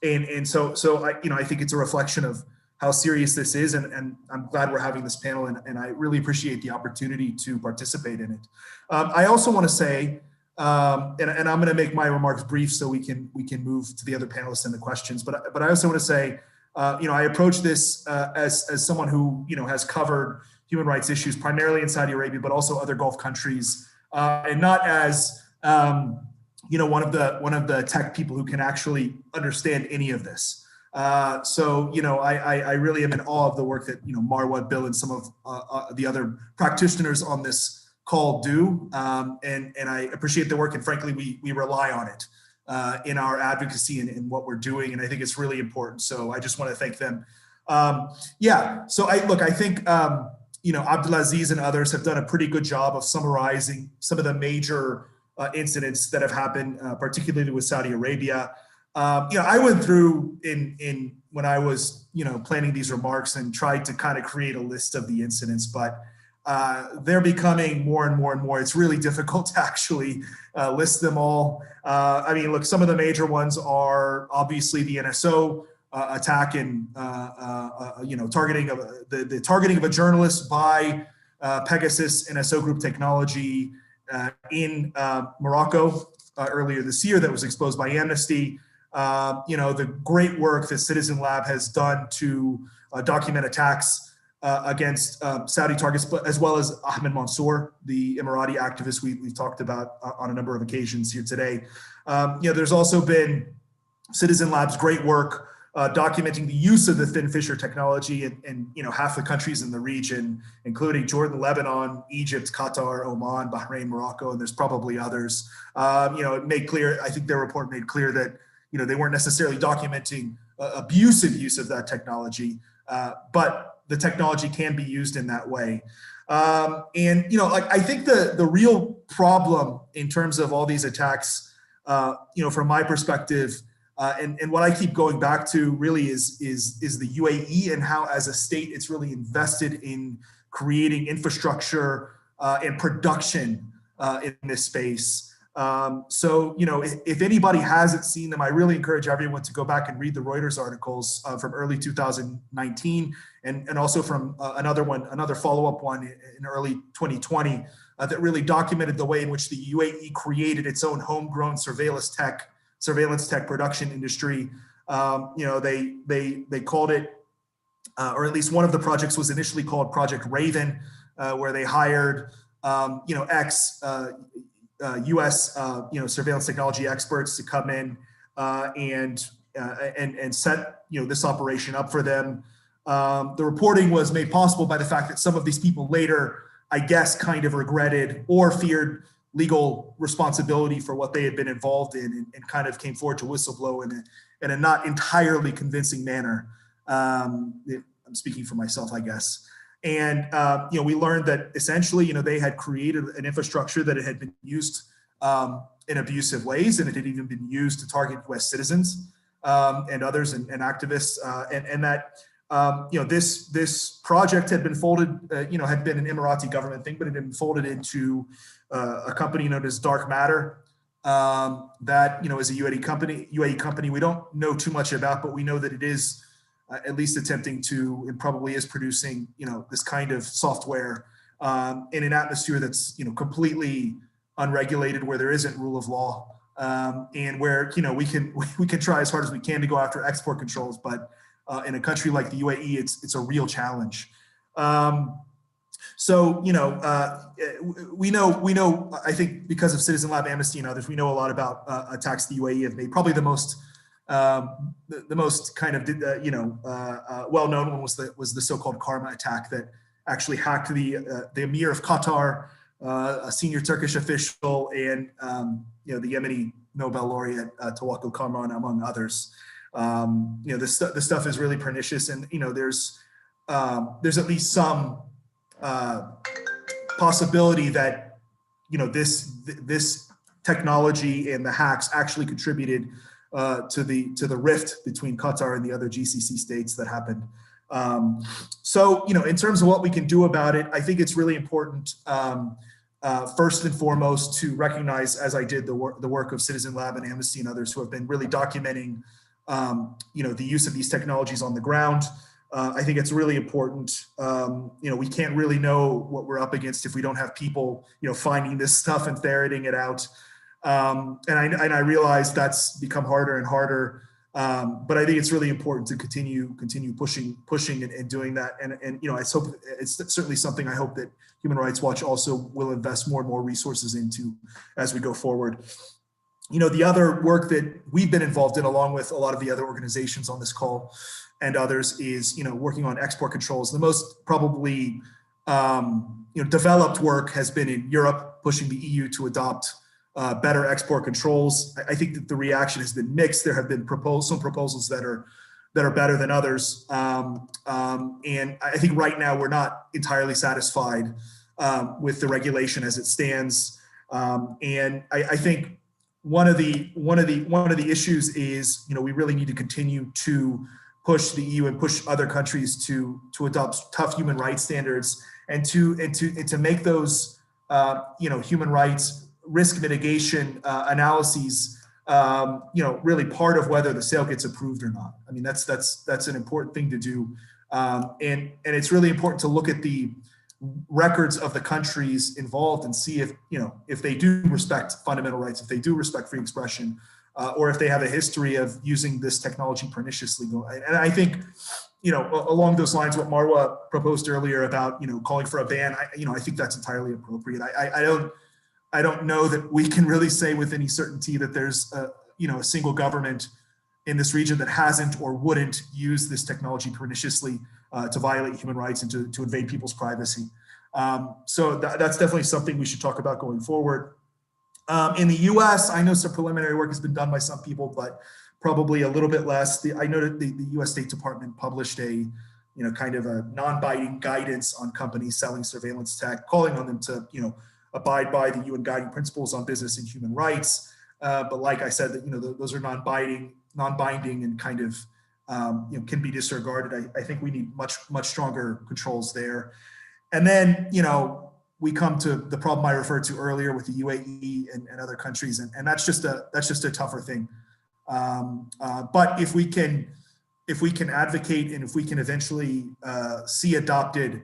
And so I think it's a reflection of how serious this is, and I'm glad we're having this panel, and I really appreciate the opportunity to participate in it. I also want to say, and I'm going to make my remarks brief so we can move to the other panelists and the questions. But I also want to say, I approach this as someone who has covered human rights issues primarily in Saudi Arabia, but also other Gulf countries, and not as one of the tech people who can actually understand any of this. So I really am in awe of the work that Marwa, Bill, and some of the other practitioners on this call do, and I appreciate the work, and frankly we rely on it in our advocacy and in what we're doing, and I think it's really important. So I just want to thank them. So I think Abdulaziz and others have done a pretty good job of summarizing some of the major incidents that have happened, particularly with Saudi Arabia. I went through in when I was planning these remarks and tried to kind of create a list of the incidents, but they're becoming more and more and more. It's really difficult to actually list them all. I mean, look, some of the major ones are obviously the NSO attack and targeting of the targeting of a journalist by Pegasus NSO Group technology in Morocco earlier this year that was exposed by Amnesty. The great work that Citizen Lab has done to document attacks against Saudi targets, but as well as Ahmed Mansour, the Emirati activist we've talked about on a number of occasions here today. There's also been Citizen Lab's great work documenting the use of the thin fissure technology in half the countries in the region, including Jordan, Lebanon, Egypt, Qatar, Oman, Bahrain, Morocco, and there's probably others. It made clear, I think their report made clear that they weren't necessarily documenting abusive use of that technology, but the technology can be used in that way. I think the real problem in terms of all these attacks, from my perspective, and what I keep going back to really is the UAE and how as a state it's really invested in creating infrastructure and production in this space. If anybody hasn't seen them, I really encourage everyone to go back and read the Reuters articles from early 2019 and also from another follow-up one in early 2020 that really documented the way in which the UAE created its own homegrown surveillance tech production industry. They called it, or at least one of the projects was initially called Project Raven, where they hired U.S. Surveillance technology experts to come in and set this operation up for them. The reporting was made possible by the fact that some of these people later, I guess, kind of regretted or feared legal responsibility for what they had been involved in, and kind of came forward to whistleblow in a not entirely convincing manner. I'm speaking for myself, I guess. And we learned that essentially, they had created an infrastructure that it had been used in abusive ways, and it had even been used to target U.S. citizens and others and activists, and that this project had been folded, had been an Emirati government thing, but it had been folded into a company known as Dark Matter. That is a UAE company. We don't know too much about, but we know that it is at least attempting to, and probably is producing, this kind of software in an atmosphere that's, completely unregulated, where there isn't rule of law, and where, we can try as hard as we can to go after export controls, but in a country like the UAE, it's a real challenge. We know, I think because of Citizen Lab, Amnesty, and others, we know a lot about attacks the UAE have made. Probably the most kind of well-known one was the so-called Karma attack that actually hacked the Emir of Qatar, a senior Turkish official, and the Yemeni Nobel laureate Tawakkul Kamran, among others. This stuff is really pernicious, and there's at least some possibility that this technology and the hacks actually contributed to the rift between Qatar and the other GCC states that happened. So in terms of what we can do about it, I think it's really important, first and foremost, to recognize, as I did, the work of Citizen Lab and Amnesty and others who have been really documenting the use of these technologies on the ground. I think it's really important. We can't really know what we're up against if we don't have people, finding this stuff and ferreting it out. And I realize that's become harder and harder. But I think it's really important to continue pushing and doing that. And I hope it's certainly something I hope that Human Rights Watch also will invest more and more resources into as we go forward. The other work that we've been involved in, along with a lot of the other organizations on this call and others, is working on export controls. The most probably developed work has been in Europe, pushing the EU to adopt better export controls. I think that the reaction has been mixed. There have been some proposals that are better than others, and I think right now we're not entirely satisfied with the regulation as it stands. And I think one of the issues is we really need to continue to push the EU and push other countries to adopt tough human rights standards and to make those human rights risk mitigation analyses, really part of whether the sale gets approved or not. I mean, that's an important thing to do, and it's really important to look at the records of the countries involved and see if they do respect fundamental rights, if they do respect free expression, or if they have a history of using this technology perniciously. And I think, along those lines, what Marwa proposed earlier about calling for a ban, I think that's entirely appropriate. I don't know that we can really say with any certainty that there's a single government in this region that hasn't or wouldn't use this technology perniciously to violate human rights and to invade people's privacy. So that's definitely something we should talk about going forward. In the US, I know some preliminary work has been done by some people, but probably a little bit less. I know that the US State Department published a kind of a non-binding guidance on companies selling surveillance tech, calling on them to abide by the UN guiding principles on business and human rights. But like I said, that those are non-binding and kind of can be disregarded. I think we need much stronger controls there. And then we come to the problem I referred to earlier with the UAE and other countries, and that's just a tougher thing. But if we can advocate and if we can eventually see adopted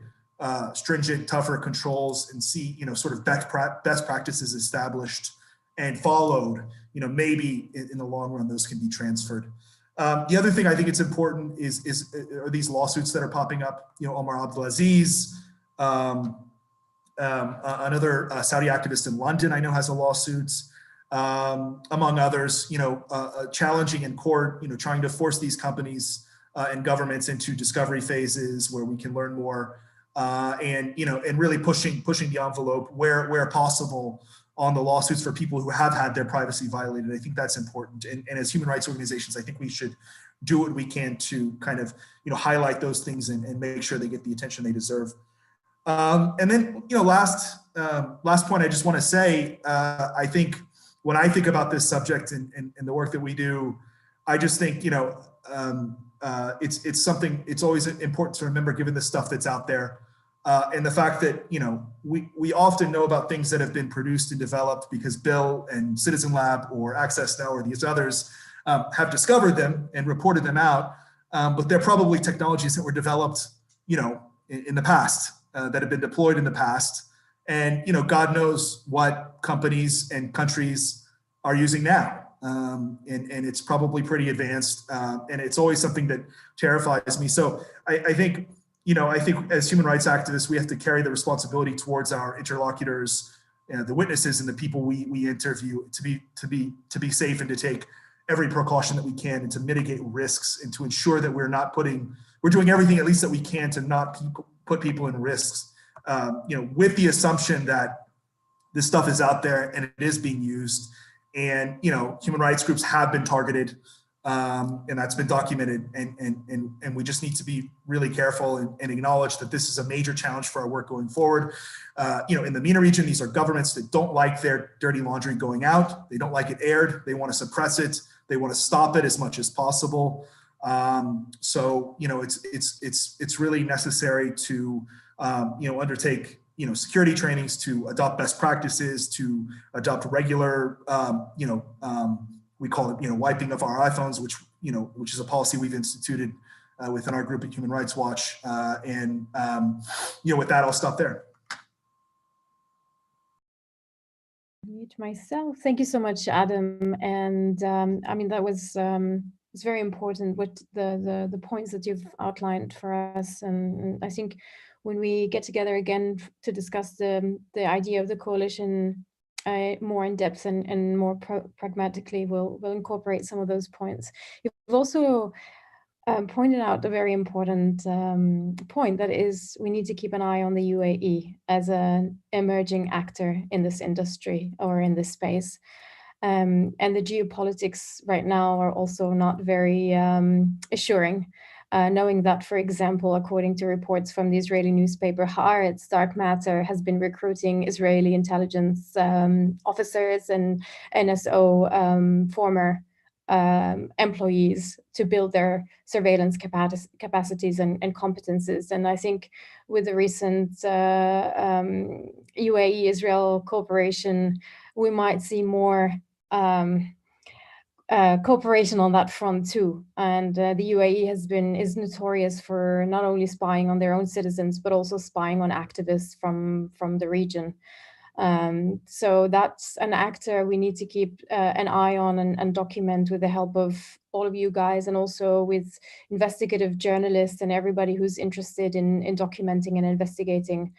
stringent, tougher controls and see, sort of best practices established and followed, maybe in the long run, those can be transferred. The other thing I think it's important are these lawsuits that are popping up. Omar Abdulaziz, another Saudi activist in London, I know has a lawsuit, among others, challenging in court, trying to force these companies and governments into discovery phases where we can learn more. And really pushing the envelope where possible on the lawsuits for people who have had their privacy violated. I think that's important. And as human rights organizations, I think we should do what we can to kind of highlight those things and make sure they get the attention they deserve. And then last point I just want to say, I think when I think about this subject and the work that we do, I just think it's something, it's always important to remember given the stuff that's out there. And the fact that, we often know about things that have been produced and developed because Bill and Citizen Lab or Access Now or these others have discovered them and reported them out. But they're probably technologies that were developed, in the past, that have been deployed in the past. And, God knows what companies and countries are using now. And it's probably pretty advanced. And it's always something that terrifies me. So I think as human rights activists, we have to carry the responsibility towards our interlocutors, the witnesses and the people we interview to be safe and to take every precaution that we can and to mitigate risks and to ensure that we're doing everything at least that we can to not put people in risks, with the assumption that this stuff is out there and it is being used. And, you know, human rights groups have been targeted, and that's been documented. And we just need to be really careful and acknowledge that this is a major challenge for our work going forward. You know, in the MENA region, these are governments that don't like their dirty laundry going out. They don't like it aired. They want to suppress it. They want to stop it as much as possible. So, you know, it's really necessary to, you know, undertake, you know, security trainings, to adopt best practices, to adopt regular, you know, we call it, you know, wiping of our iPhones, which is a policy we've instituted within our group at Human Rights Watch. You know, with that, I'll stop there. Myself, thank you so much, Adam. And I mean, that was it's very important with the points that you've outlined for us. And I think when we get together again to discuss the idea of the coalition more in depth and more pragmatically, we'll incorporate some of those points. You've also pointed out a very important point, that is, we need to keep an eye on the UAE as an emerging actor in this industry or in this space. And the geopolitics right now are also not very assuring. Knowing that, for example, according to reports from the Israeli newspaper Haaretz, Dark Matter has been recruiting Israeli intelligence officers and NSO former employees to build their surveillance capacities and competences. And I think with the recent UAE-Israel cooperation, we might see more cooperation on that front too. And the UAE is notorious for not only spying on their own citizens, but also spying on activists from the region. So that's an actor we need to keep an eye on and document with the help of all of you guys, and also with investigative journalists and everybody who's interested in documenting and investigating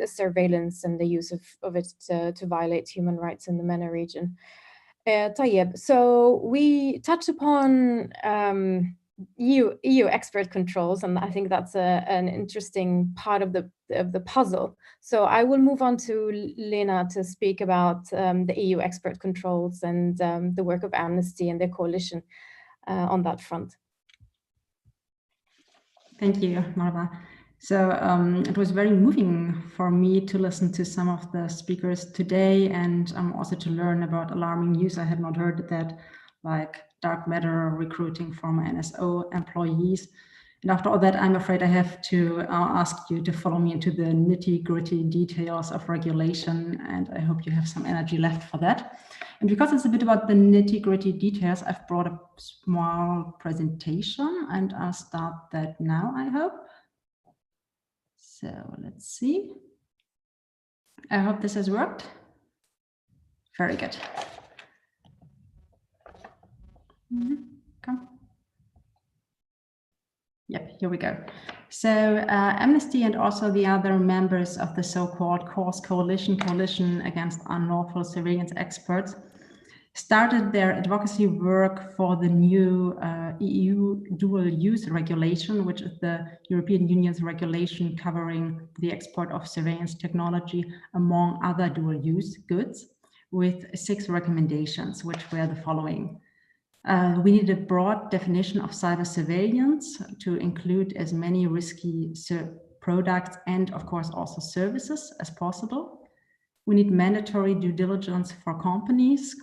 surveillance and the use of it to violate human rights in the MENA region. So we touched upon EU expert controls, and I think that's an interesting part of the puzzle. So I will move on to Lena to speak about the EU expert controls and the work of Amnesty and their coalition on that front. Thank you, Marwa. So it was very moving for me to listen to some of the speakers today, and also to learn about alarming news. I had not heard that, like dark matter recruiting former NSO employees. And after all that, I'm afraid I have to ask you to follow me into the nitty-gritty details of regulation, and I hope you have some energy left for that. And because it's a bit about the nitty-gritty details, I've brought a small presentation, and I'll start that now, I hope. So let's see. I hope this has worked. Very good. Come. Yep, here we go. So Amnesty and also the other members of the so-called coalition against unlawful surveillance experts started their advocacy work for the new EU dual use regulation, which is the European Union's regulation covering the export of surveillance technology among other dual use goods, with 6 recommendations, which were the following. We need a broad definition of cyber surveillance to include as many risky products and, of course, also services as possible. We need mandatory due diligence for companies.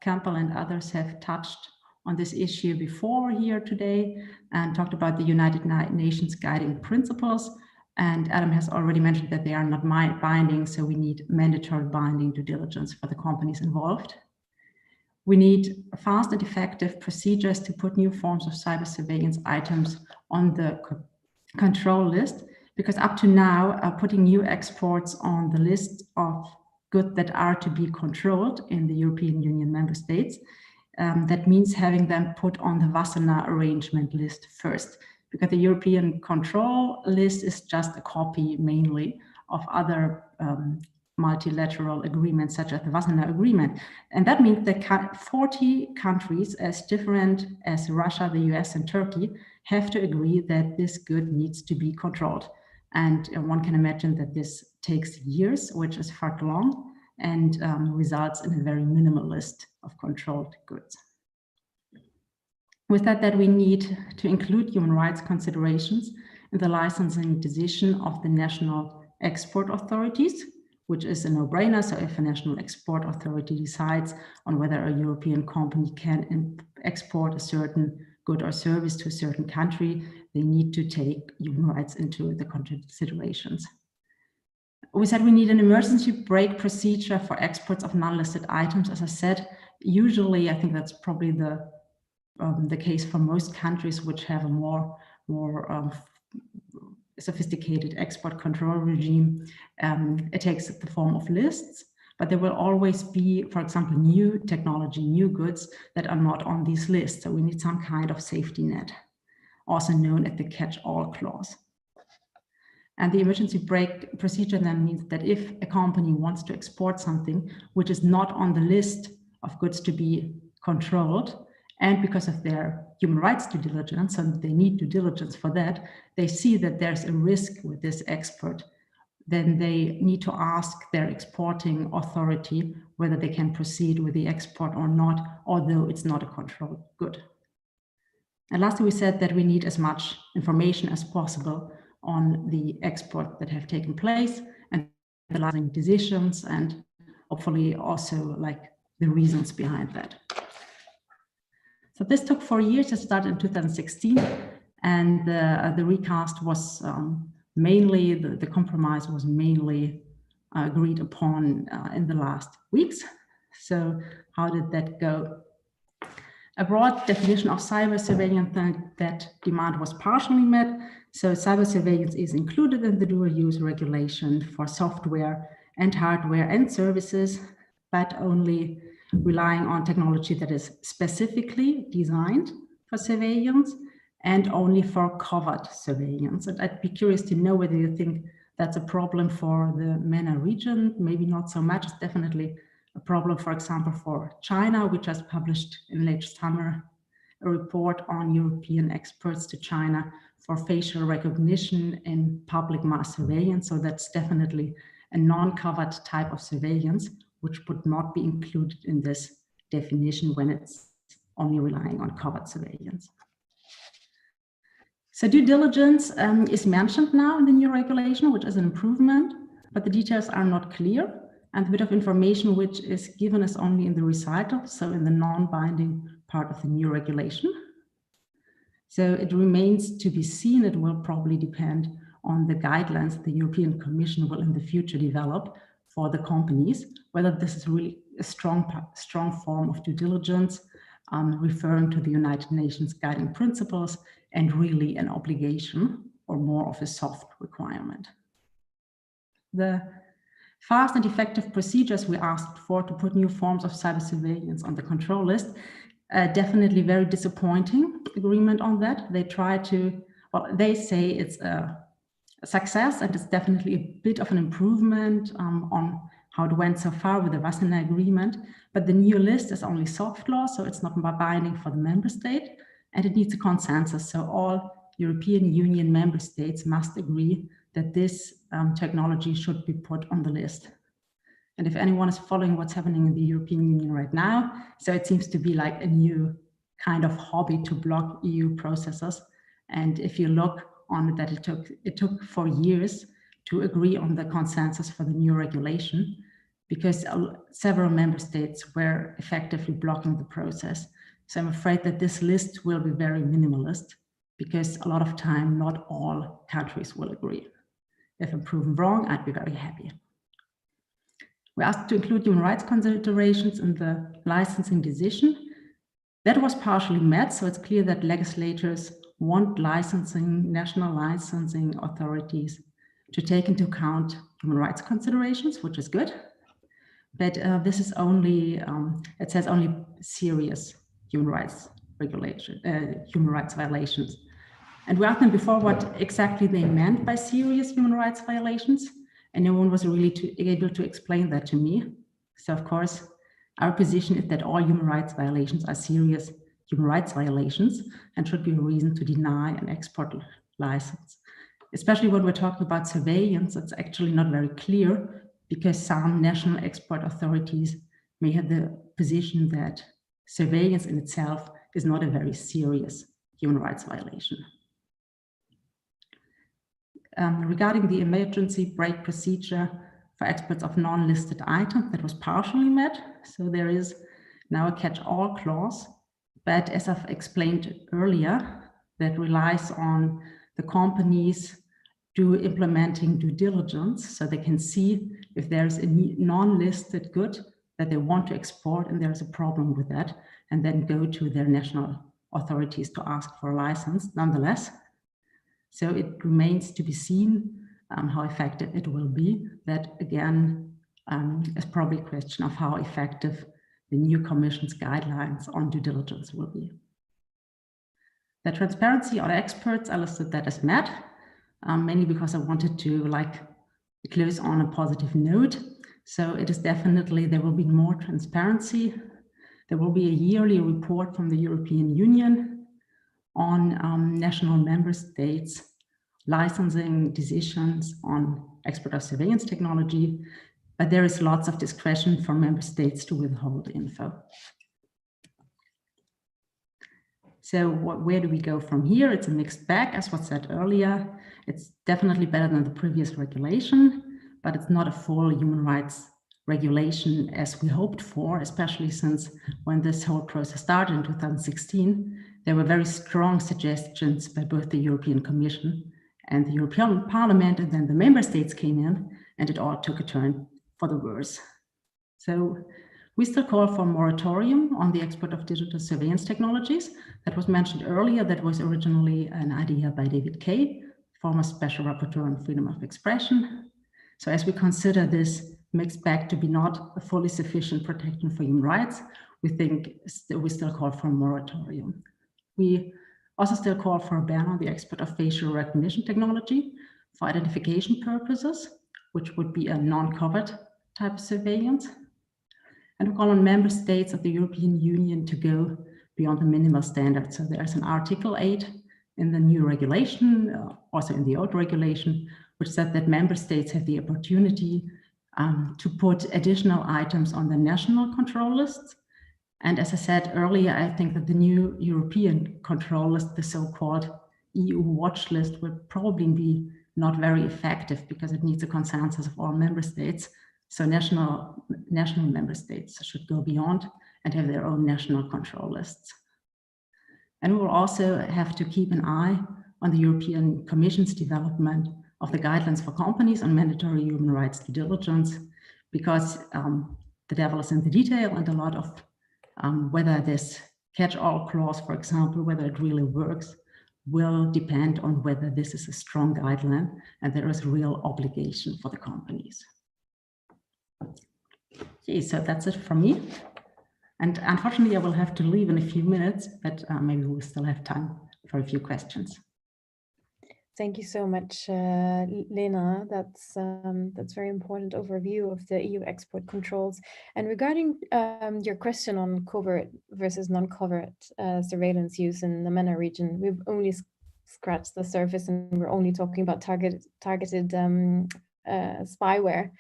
Campbell and others have touched on this issue before here today and talked about the United Nations guiding principles. And Adam has already mentioned that they are not binding, so we need mandatory binding due diligence for the companies involved. We need fast and effective procedures to put new forms of cyber surveillance items on the control list, because up to now, putting new exports on the list of goods that are to be controlled in the European Union member states, that means having them put on the Wassenaar arrangement list first, because the European control list is just a copy mainly of other multilateral agreements such as the Wassenaar Agreement. And that means that 40 countries as different as Russia, the US and Turkey have to agree that this good needs to be controlled. And one can imagine that this takes years, which is far too long, and results in a very minimal list of controlled goods. With that we need to include human rights considerations in the licensing decision of the national export authorities, which is a no-brainer. So if a national export authority decides on whether a European company can export a certain good or service to a certain country, they need to take human rights into the considerations. We said we need an emergency brake procedure for exports of non-listed items. As I said, usually I think that's probably the case for most countries which have a more sophisticated export control regime. It takes the form of lists, but there will always be, for example, new technology, new goods that are not on these lists. So we need some kind of safety net, also known as the catch-all clause. And the emergency brake procedure then means that if a company wants to export something which is not on the list of goods to be controlled, and because of their human rights due diligence, and they need due diligence for that, they see that there's a risk with this export, then they need to ask their exporting authority whether they can proceed with the export or not, although it's not a controlled good. And lastly, we said that we need as much information as possible on the export that have taken place and the licensing decisions, and hopefully also like the reasons behind that. So this took 4 years. It started in 2016, and the recast was mainly, the compromise was mainly agreed upon in the last weeks. So how did that go? A broad definition of cyber surveillance, that demand was partially met. So cyber surveillance is included in the dual use regulation for software and hardware and services, but only relying on technology that is specifically designed for surveillance and only for covered surveillance. And I'd be curious to know whether you think that's a problem for the MENA region. Maybe not so much. It's definitely a problem, for example, for China. We just published in late summer a report on European exports to China for facial recognition in public mass surveillance. So that's definitely a non-covered type of surveillance, which would not be included in this definition when it's only relying on covered surveillance. So due diligence is mentioned now in the new regulation, which is an improvement, but the details are not clear. And the bit of information which is given is only in the recital, so in the non-binding part of the new regulation. So it remains to be seen. It will probably depend on the guidelines the European Commission will in the future develop for the companies, whether this is really a strong form of due diligence, referring to the United Nations guiding principles, and really an obligation or more of a soft requirement. The fast and effective procedures we asked for to put new forms of cyber surveillance on the control list, definitely very disappointing agreement on that. They try to, well, they say it's a success, and it's definitely a bit of an improvement on how it went so far with the Wassenaar agreement, but the new list is only soft law, so it's not binding for the member state, and it needs a consensus. So all European Union member states must agree that this technology should be put on the list. And if anyone is following what's happening in the European Union right now, so it seems to be like a new kind of hobby to block EU processes. And if you look on that, it took 4 years to agree on the consensus for the new regulation, because several member states were effectively blocking the process. So I'm afraid that this list will be very minimalist, because a lot of time, not all countries will agree. If I'm proven wrong, I'd be very happy. We asked to include human rights considerations in the licensing decision. That was partially met, so it's clear that legislators want national licensing authorities to take into account human rights considerations, which is good. But this is only, it says only serious human rights violations. And we asked them before what exactly they meant by serious human rights violations, and no one was really able to explain that to me. So of course, our position is that all human rights violations are serious human rights violations and should be a reason to deny an export license. especially when we're talking about surveillance, it's actually not very clear, because some national export authorities may have the position that surveillance in itself is not a very serious human rights violation. Regarding the emergency brake procedure for exports of non-listed items, that was partially met. So there is now a catch-all clause, but as I've explained earlier, that relies on the companies implementing due diligence, so they can see if there's a non-listed good that they want to export and there's a problem with that, and then go to their national authorities to ask for a license nonetheless. So it remains to be seen how effective it will be. That again is probably a question of how effective the new Commission's guidelines on due diligence will be. The transparency on experts, I listed that as met, mainly because I wanted to close on a positive note. So it is definitely, there will be more transparency. There will be a yearly report from the European Union on national member states licensing decisions on export of surveillance technology, but there is lots of discretion for member states to withhold info. So where do we go from here? It's a mixed bag, as was said earlier. It's definitely better than the previous regulation, but it's not a full human rights regulation as we hoped for, especially since when this whole process started in 2016, there were very strong suggestions by both the European Commission and the European Parliament, and then the member states came in, and it all took a turn for the worse. So we still call for a moratorium on the export of digital surveillance technologies. That was mentioned earlier. That was originally an idea by David Kay, former Special Rapporteur on Freedom of Expression. So as we consider this mixed bag to be not a fully sufficient protection for human rights, we think we still call for a moratorium. We also still call for a ban on the export of facial recognition technology for identification purposes, which would be a non-covered type of surveillance. And we call on member states of the European Union to go beyond the minimal standards. So there's an Article 8 in the new regulation, also in the old regulation, which said that member states have the opportunity to put additional items on the national control lists. And as I said earlier, I think that the new European control list, the so-called EU watch list, will probably be not very effective because it needs a consensus of all member states. So national member states should go beyond and have their own national control lists. And we will also have to keep an eye on the European Commission's development of the guidelines for companies on mandatory human rights due diligence, because the devil is in the detail, and a lot of whether this catch-all clause, for example, whether it really works, will depend on whether this is a strong guideline and there is real obligation for the companies. Okay, so that's it from me. And unfortunately, I will have to leave in a few minutes, but maybe we'll still have time for a few questions. Thank you so much, Lena. That's very important overview of the EU export controls. And regarding your question on covert versus non-covert surveillance use in the MENA region, we've only scratched the surface, and we're only talking about targeted spyware.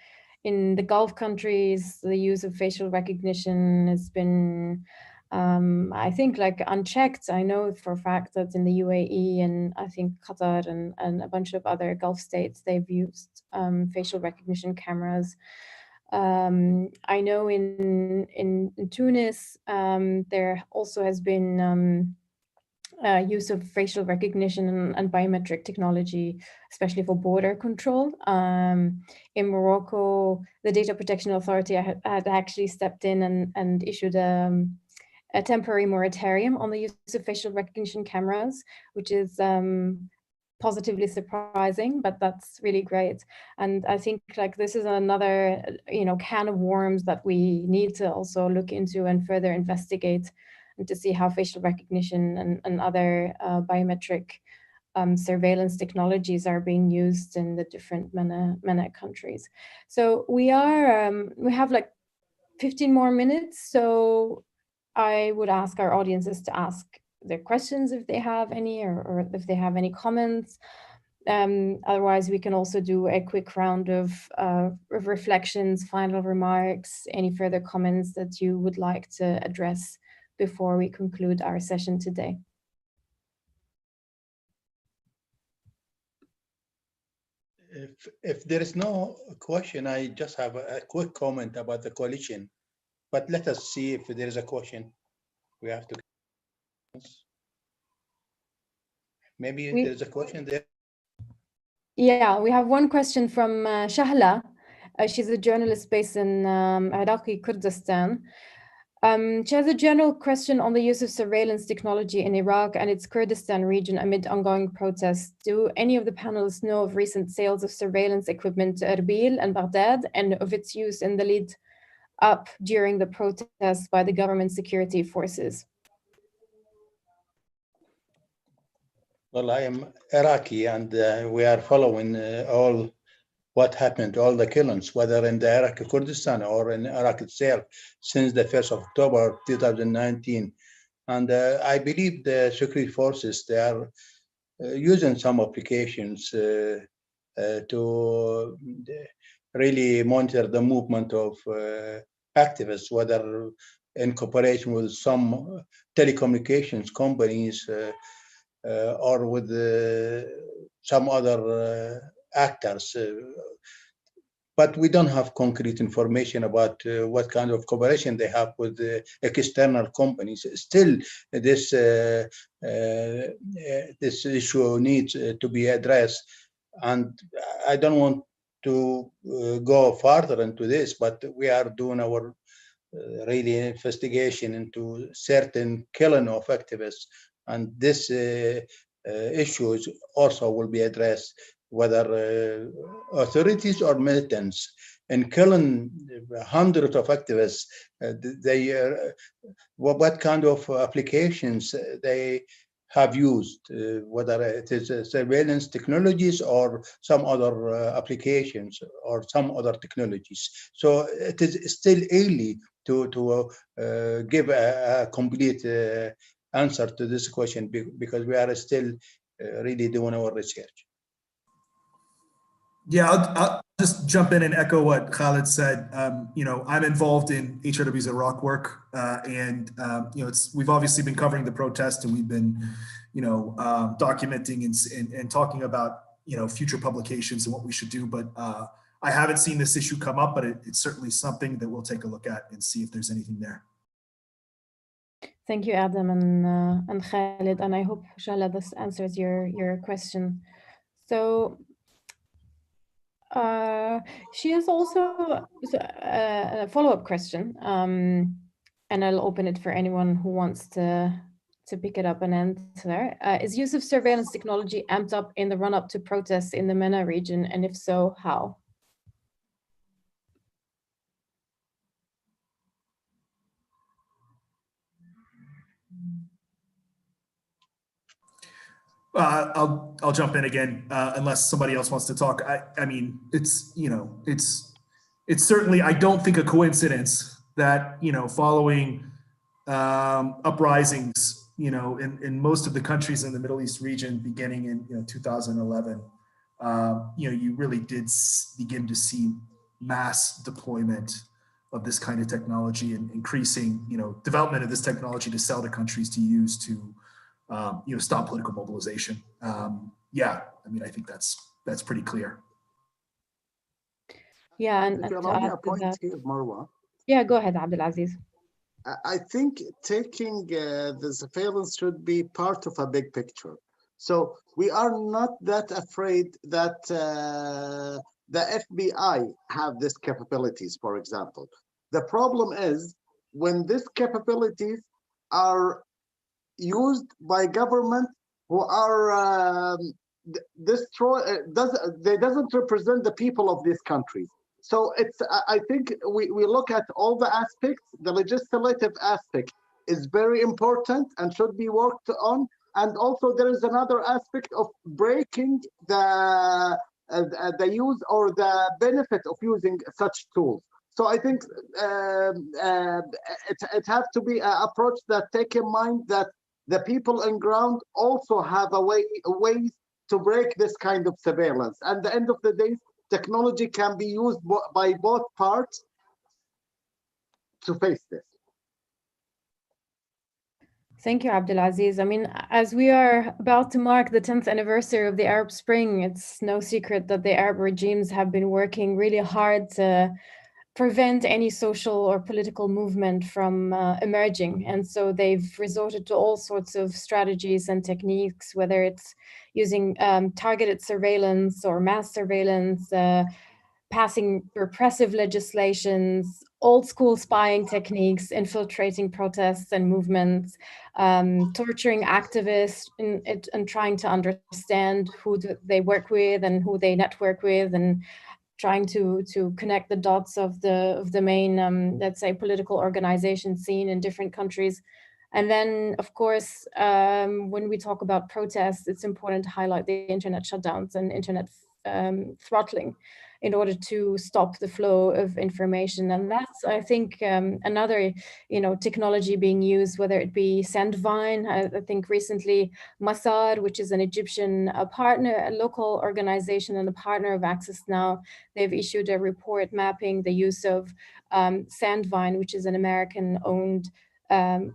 In the Gulf countries, the use of facial recognition has been I think unchecked. I know for a fact that in the UAE and I think Qatar and a bunch of other Gulf states, they've used facial recognition cameras. I know in Tunis, there also has been use of facial recognition and biometric technology, especially for border control. In Morocco, the Data Protection Authority had actually stepped in and issued a temporary moratorium on the use of facial recognition cameras, which is positively surprising, but that's really great. And I think this is another can of worms that we need to also look into and further investigate, and to see how facial recognition and other biometric surveillance technologies are being used in the different MENA countries. So we have 15 more minutes, so I would ask our audiences to ask their questions if they have any, or if they have any comments. Otherwise, we can also do a quick round of reflections, final remarks, any further comments that you would like to address before we conclude our session today. If there is no question, I just have a quick comment about the coalition. But let us see if there is a question. We have to. Maybe there is a question there. Yeah, we have one question from Shahla. She's a journalist based in Iraqi Kurdistan. She has a general question on the use of surveillance technology in Iraq and its Kurdistan region amid ongoing protests. Do any of the panelists know of recent sales of surveillance equipment to Erbil and Baghdad and of its use in the lead up during the protests by the government security forces? Well, I am Iraqi and we are following all what happened, all the killings, whether in the Iraqi Kurdistan or in Iraq itself, since the 1st of October 2019. And I believe the security forces, they are using some applications to really monitor the movement of activists, whether in cooperation with some telecommunications companies or with some other actors. But we don't have concrete information about what kind of cooperation they have with external companies. Still, this issue needs to be addressed. And I don't want to go further into this, but we are doing our really investigation into certain killing of activists. And this issue also will be addressed, whether authorities or militants, in killing hundreds of activists, what kind of applications they have used, whether it is surveillance technologies or some other applications or some other technologies. So it is still early to give a complete answer to this question because we are still really doing our research. Yeah, I'll just jump in and echo what Khalid said. You know, I'm involved in HRW's Iraq work, and you know, we've obviously been covering the protest, and we've been, you know, documenting and talking about, you know, future publications and what we should do. But I haven't seen this issue come up, but it's certainly something that we'll take a look at and see if there's anything there. Thank you, Adam and Khalid, and I hope, Shahla, this answers your question. So she has also a follow-up question, and I'll open it for anyone who wants to pick it up and answer. Is use of surveillance technology amped up in the run-up to protests in the MENA region, and if so, how? I'll jump in again unless somebody else wants to talk. I mean, it's, you know, it's certainly, I don't think, a coincidence that, you know, following uprisings, you know, in most of the countries in the Middle East region beginning in, you know, 2011, you know, you really did begin to see mass deployment of this kind of technology and increasing, you know, development of this technology to sell to countries to use to you know, stop political mobilization. Yeah, I mean, I think that's pretty clear. Yeah, and if you allow me a point here, Marwa. Yeah, go ahead, Abdulaziz. I think taking the surveillance should be part of a big picture. So we are not that afraid that the FBI have these capabilities, for example. The problem is when these capabilities are used by government who are they doesn't represent the people of these countries. So it's, I think we look at all the aspects. The legislative aspect is very important and should be worked on. And also there is another aspect of breaking the use or the benefit of using such tools. So I think it has to be an approach that take in mind that the people on ground also have ways to break this kind of surveillance. At the end of the day, technology can be used by both parts to face this. Thank you, Abdulaziz. I mean, as we are about to mark the 10th anniversary of the Arab Spring, it's no secret that the Arab regimes have been working really hard to prevent any social or political movement from emerging. And so they've resorted to all sorts of strategies and techniques, whether it's using targeted surveillance or mass surveillance, passing repressive legislations, old school spying techniques, infiltrating protests and movements, torturing activists and trying to understand who they work with and who they network with, and trying to connect the dots of the main, let's say, political organization scene in different countries. And then, of course, when we talk about protests, it's important to highlight the internet shutdowns and internet throttling in order to stop the flow of information. And that's, I think, another, technology being used, whether it be Sandvine. I think recently Masad, which is an Egyptian partner, a local organization and a partner of Access Now, they've issued a report mapping the use of Sandvine, which is an American-owned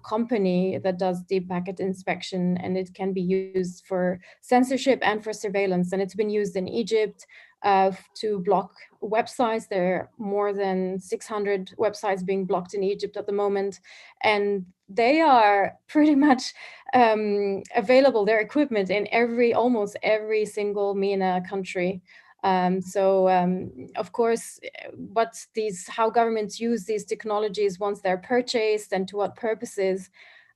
company that does deep packet inspection, and it can be used for censorship and for surveillance. And it's been used in Egypt to block websites. There are more than 600 websites being blocked in Egypt at the moment, and they are pretty much available, their equipment, in almost every single MENA country. Of course, how governments use these technologies once they're purchased and to what purposes,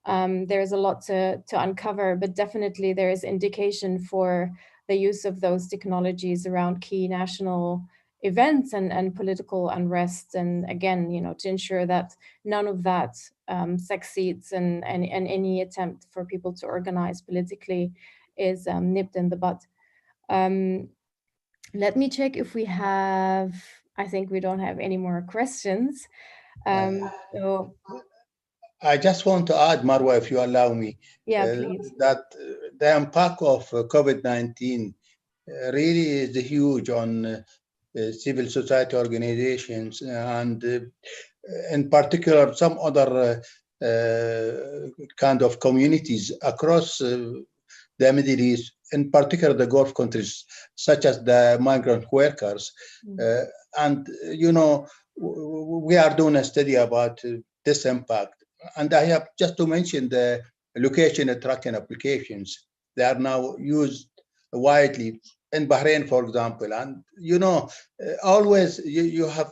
there's a lot to uncover, but definitely there is indication for the use of those technologies around key national events and political unrest. And again, to ensure that none of that succeeds and any attempt for people to organize politically is nipped in the bud. Let me check if we have, I think we don't have any more questions. So I just want to add, Marwa, if you allow me, please. That the impact of COVID-19 really is huge on civil society organizations, and in particular, some other kind of communities across the Middle East, in particular the Gulf countries, such as the migrant workers. And, we are doing a study about this impact. And I have just to mention the location tracking applications. They are now used widely in Bahrain, for example. And, always you have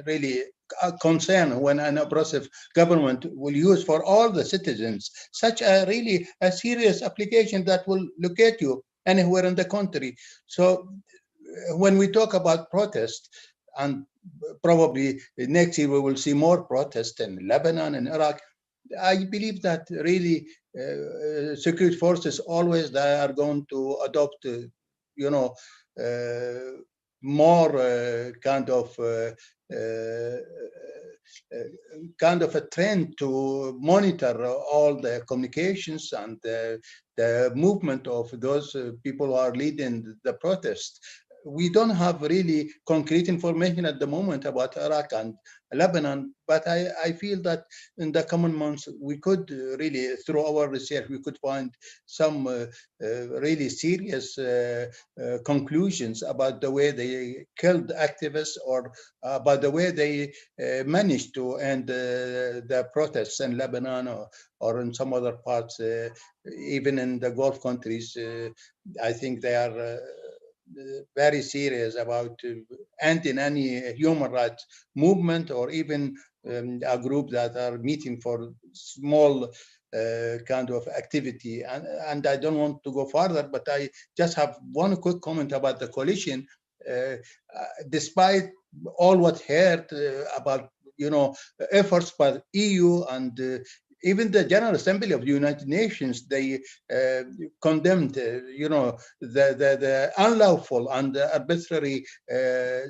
really a concern when an oppressive government will use for all the citizens such a really a serious application that will locate you anywhere in the country. So when we talk about protest, and probably next year we will see more protests in Lebanon and Iraq, I believe that really security forces always they are going to adopt, more kind of a trend to monitor all the communications and the movement of those people who are leading the protest. We don't have really concrete information at the moment about Iraq and Lebanon, but I feel that in the coming months, we could really, through our research, we could find some really serious conclusions about the way they killed activists or about the way they managed to end the protests in Lebanon or in some other parts, even in the Gulf countries. I think they are very serious about ending any human rights movement or even a group that are meeting for small kind of activity. And I don't want to go further, but I just have one quick comment about the coalition. Despite all what heard about efforts by EU and even the General Assembly of the United Nations, they condemned, the unlawful and arbitrary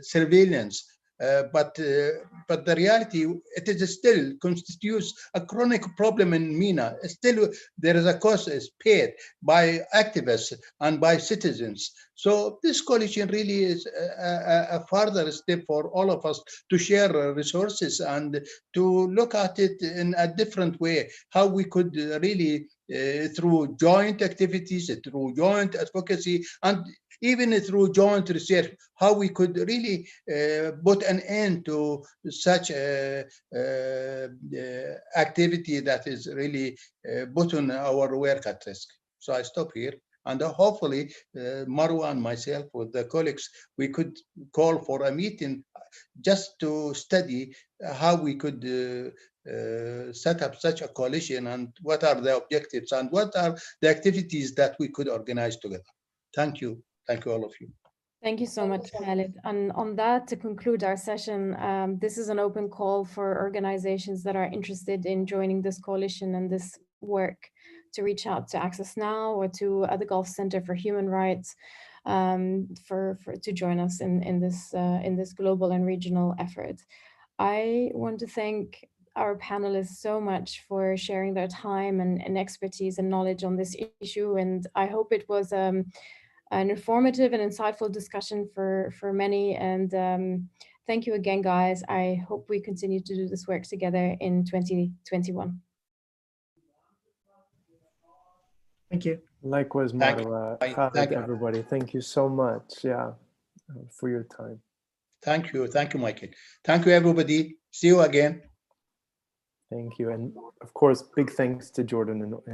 surveillance but the reality, it is still constitutes a chronic problem in MENA. Still, there is a cost is paid by activists and by citizens. So this coalition really is a further step for all of us to share resources and to look at it in a different way, how we could really, through joint activities, through joint advocacy, and even through joint research, how we could really put an end to such activity that is really putting our work at risk. So I stop here. And hopefully, Marwa and myself, with the colleagues, we could call for a meeting just to study how we could set up such a coalition and what are the objectives and what are the activities that we could organize together. Thank you. Thank you, all of you. Thank you so much, Khalid. And on that, to conclude our session, this is an open call for organizations that are interested in joining this coalition and this work to reach out to Access Now or to the Gulf Center for Human Rights to join us in this global and regional effort. I want to thank our panelists so much for sharing their time and expertise and knowledge on this issue. And I hope it was an informative and insightful discussion for many. And thank you again, guys. I hope we continue to do this work together in 2021. Thank you. Likewise, Marwa, Khalid, everybody. Thank you so much, for your time. Thank you, Michael. Thank you, everybody. See you again. Thank you, and of course, big thanks to Jordan and